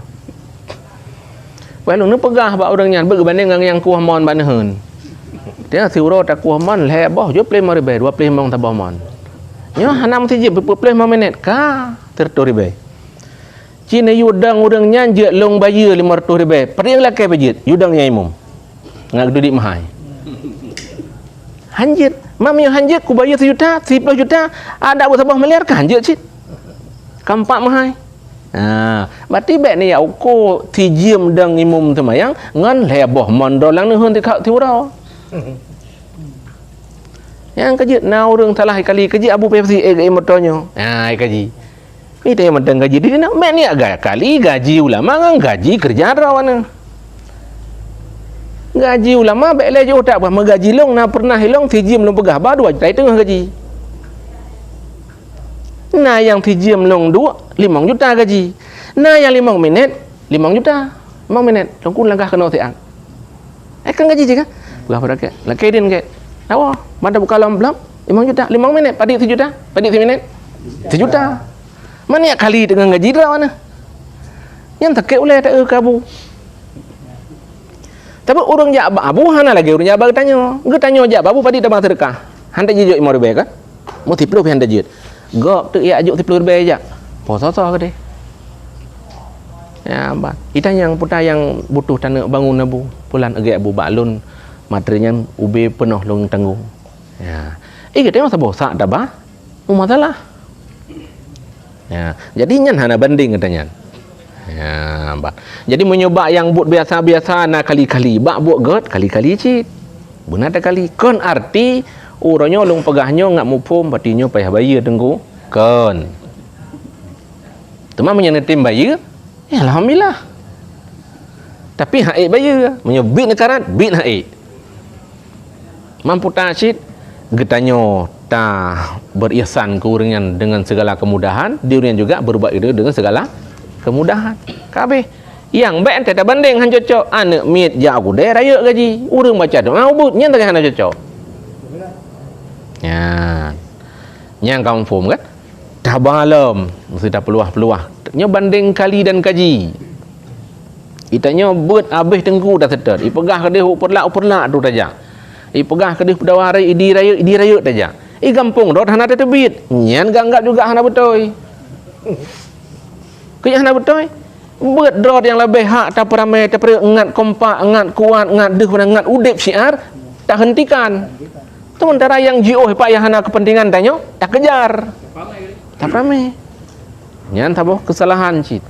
Walau nu pegah ba orang nyan berbanding dengan yang kuah mon baneun. Dia siuro tak kuah mon leboh jo 5 ribu 20 mong tabah mon. Nyo hanam si je 25 minit ka 100 ribu. Cina yudang urang nyan je long bayu 500 ribu. Pari lakai bajit yudang nyai mum. Ngak dudik mahai. Hanjit, mam yo hanjit ku bayu 1 juta, 10 juta, ada buat sabah miliar ka hanjit cit. Kampak mahai. Berarti baik ni ya uko tijiem dang imum temayang ngan leboh mondo lang nuhun ti kau ti urau. Yang kejit na urang salah kali kejit abu Pepsi motornyo. Kaji. Ni teh mentang gaji di nak mek ni agak kali gaji ulama ngan gaji kerja rawana. Gaji ulama baik le jo tak bah gaji long na pernah hilong tijiem long pegah ba 2 juta tengah gaji. Nah yang tijiem long 5 juta gaji. Nah yang 5 minit 5 juta. 5 minit tongku langkah kena tiang. Kan gaji je kan? Pegah pada ke. Lakai din ke. Awak mana buka lam 5 juta 5 minit padi 1 juta. Padi 1 minit 1 juta. Mana ya kali dengan gaji dah mana? Yang tak oleh tak kabu. Tapi orang jak abu hana lagi orang jak tanya. Ge tanya jak babu padi tabang sedekah. Handa je 5 ribu kan? Multiplo handa je. Gop tu ya ajuk 10 ribu aja. Poso-so ke deh. Ya, ba. Ita yang putar yang butuh tanah bangun abu. Pulan agak abu balun materinya ube penuh long tanggung. Ya. Kita masa bosak dah ba? Masalah. Ya, jadi nyan hana banding katanya. Ya, ba. Jadi menyoba yang buat biasa-biasa na kali-kali, bak buat god kali-kali cit. Benar tak kali. Kon arti urangnya long pegahnyo ngak mupum patinyo payah bayar tengku. Kon. Teman menyenetim bayar? Ya alhamdulillah. Tapi haik bayar, menyobit nekarat, bit haik. Mampu tak cit, getanyo berihsan ke orang dengan segala kemudahan, dia juga berbuat itu dengan segala kemudahan. Kabeh yang baik tak banding han cocok anak mit ja aku deh raya gaji urang baca tu ubut nya tak hana cocok ya yang kaum form kan dah malam mesti dah peluah nya banding kali dan kaji itanya bet habis tengku dah sedar i pegah ke dia perlak tu saja i pegah ke dia pedawari idi raya saja i gampung dot hana terbit nyan ganggap juga hana betul ke hana betul buat drot yang lebih hak tak peramai tak perlu ngat kompak ngat kuat ngat deh ngat udip syiar tak hentikan sementara yang GO pak yang hana kepentingan tanya tak kejar tak peramai nyan taboh kesalahan cit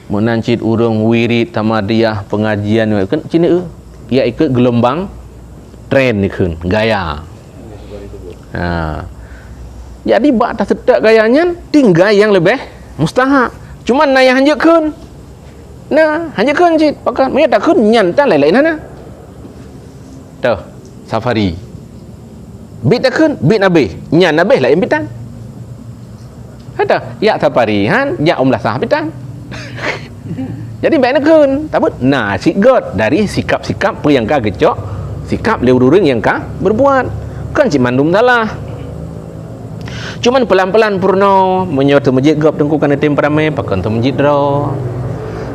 menancit urung wirid tamadiyah pengajian kan cina ia ikut gelombang trend ni kan gaya jadi bak tak sedap gayanya tinggal yang lebih mustahak cuma naya hanjukkan hanjukkan cik pakai mereka tak kun nyantan lain-lain mana tuh safari bit tak kun bit nabih nyan nabih lain bitan ada ya safari han ya umlah sah bitan jadi baik nak kun tapi sikot dari sikap-sikap yang ka gecok sikap lewurung yang ka berbuat kan cik mandum salah cuman pelan-pelan purno menyo tu masjid gap tengku kana tim peramai pakan tu masjid ro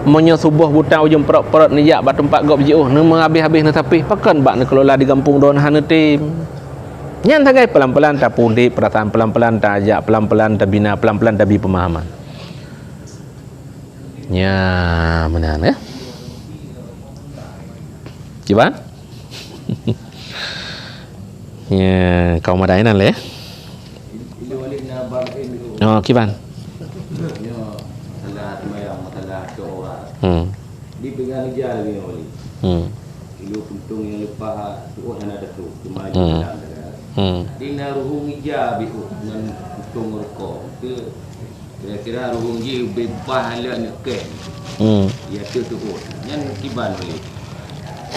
menyo subuh buta ujung perot-perot ni yak bat tempat gap jauh ne habis-habis ne tapi pakan bak ne kelola di kampung don hana tim nyan tagai pelan-pelan ta pundip perasaan pelan-pelan ta ajak pelan-pelan ta bina pelan-pelan ta bi pemahaman nya menan ya Ciban ya kau madainan le oh kiban masalah semayang masalah orang di pegang dia lagi wali ilu puntung yang lepas tu hana ada tu cuma di naruhung ija bisu dengan puntung rokok ke kira-kira ruhung ji bebas ala nak ke ia tu yang kiban wali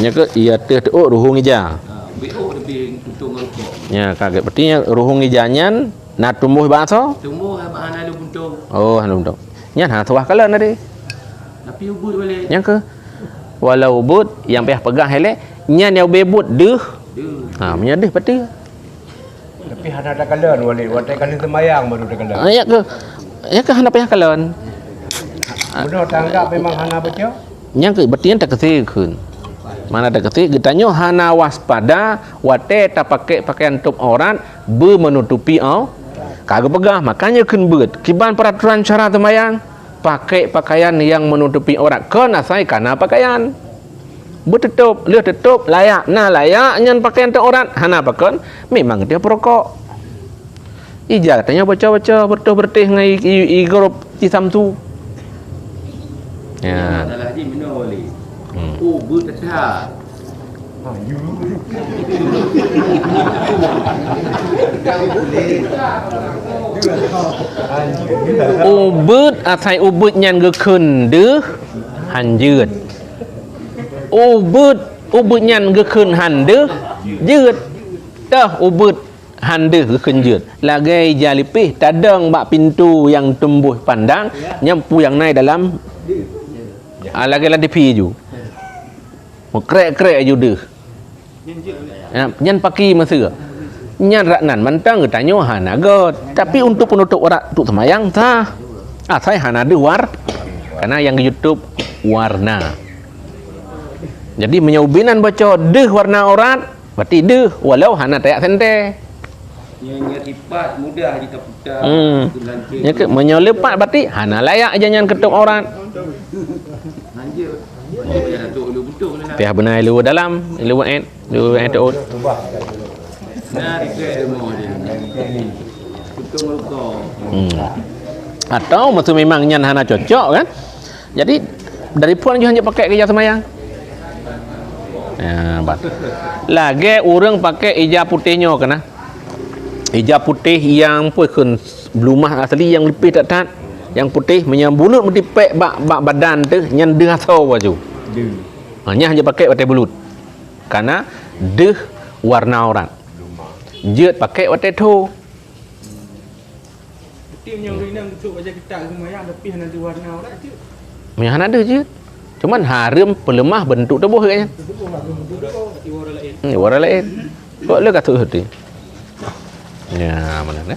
nya ke ia tu ruhung ija BO lebih puntung rokok nya kaget berarti ruhung ijanyan nak tumbuh bahasa tumbuh bahan ada puntung oh hana puntung nya ha tuah kalan tadi tapi ubud boleh yang ke walau ubud yang payah pegang hele nya yang bebut deh nya deh pati Tapi hana ada kalan wali, watai kalan semayang baru ada kalan. Ya ke hana payah kalan. Benar tanggap memang hana baca. Yang ke berarti tak kesih kun. Mana tak kesih getanyo hana waspada wate tak pakai pakaian tup orang menutupi kagak pegah makanya kun beut kiban peraturan cara semayang pakai pakaian yang menutupi orang kena sai kana pakaian bertutup lihat tutup layak layak nyan pakaian tu orang hana pakon memang dia perokok ija katanya baca-baca bertih ngai i grup di Samsu ya adalah di mana wali bertetap ubud asai ubud nyan gekun deh hanjeut ubud nyan gekun hande jeut dah ubud hande gekun jeut lagai jalipih tadang bak pintu yang tumbuh pandang nyampu yang naik dalam lagai la depi ju krek-krek ju deh nyan paki masa nyan raknan mantang getanyo hana got tapi untuk penutup orang untuk semayang sah asai hana de war karena yang di YouTube warna. Jadi menyaubinan baca deh warna orang berarti deh walau hana tayak sente. Yang sifat mudah ditaputar. Ya ke menyelepat berarti hana layak aja nyan ketuk orang. Lanjut. Dia tu lu betul lah. Tiah benar lu dalam lu tu. Nah, repair demo dia. Betul merokok. Atau maksud memang nyan hana cocok kan. Jadi dari puan je hanya pakai kerja semayang. Ya, bat. Lagi orang pakai hijab putihnya kena. Hijab putih yang pun blumah asli yang lebih tak yang putih menyambulut mentipek bak badan tu nyan deh atau baju. Hanya pakai batai bulut. Karena deh warna orang. Jut pakai potato. Tim yang renang untuk baca kitab semayang tapi nanti warna orang tu. Yang ada je. Cuman harum pelemah bentuk tubuh kayaknya. Warna lain. Warna lain. Kok lu kata tu? Ya, mana ni?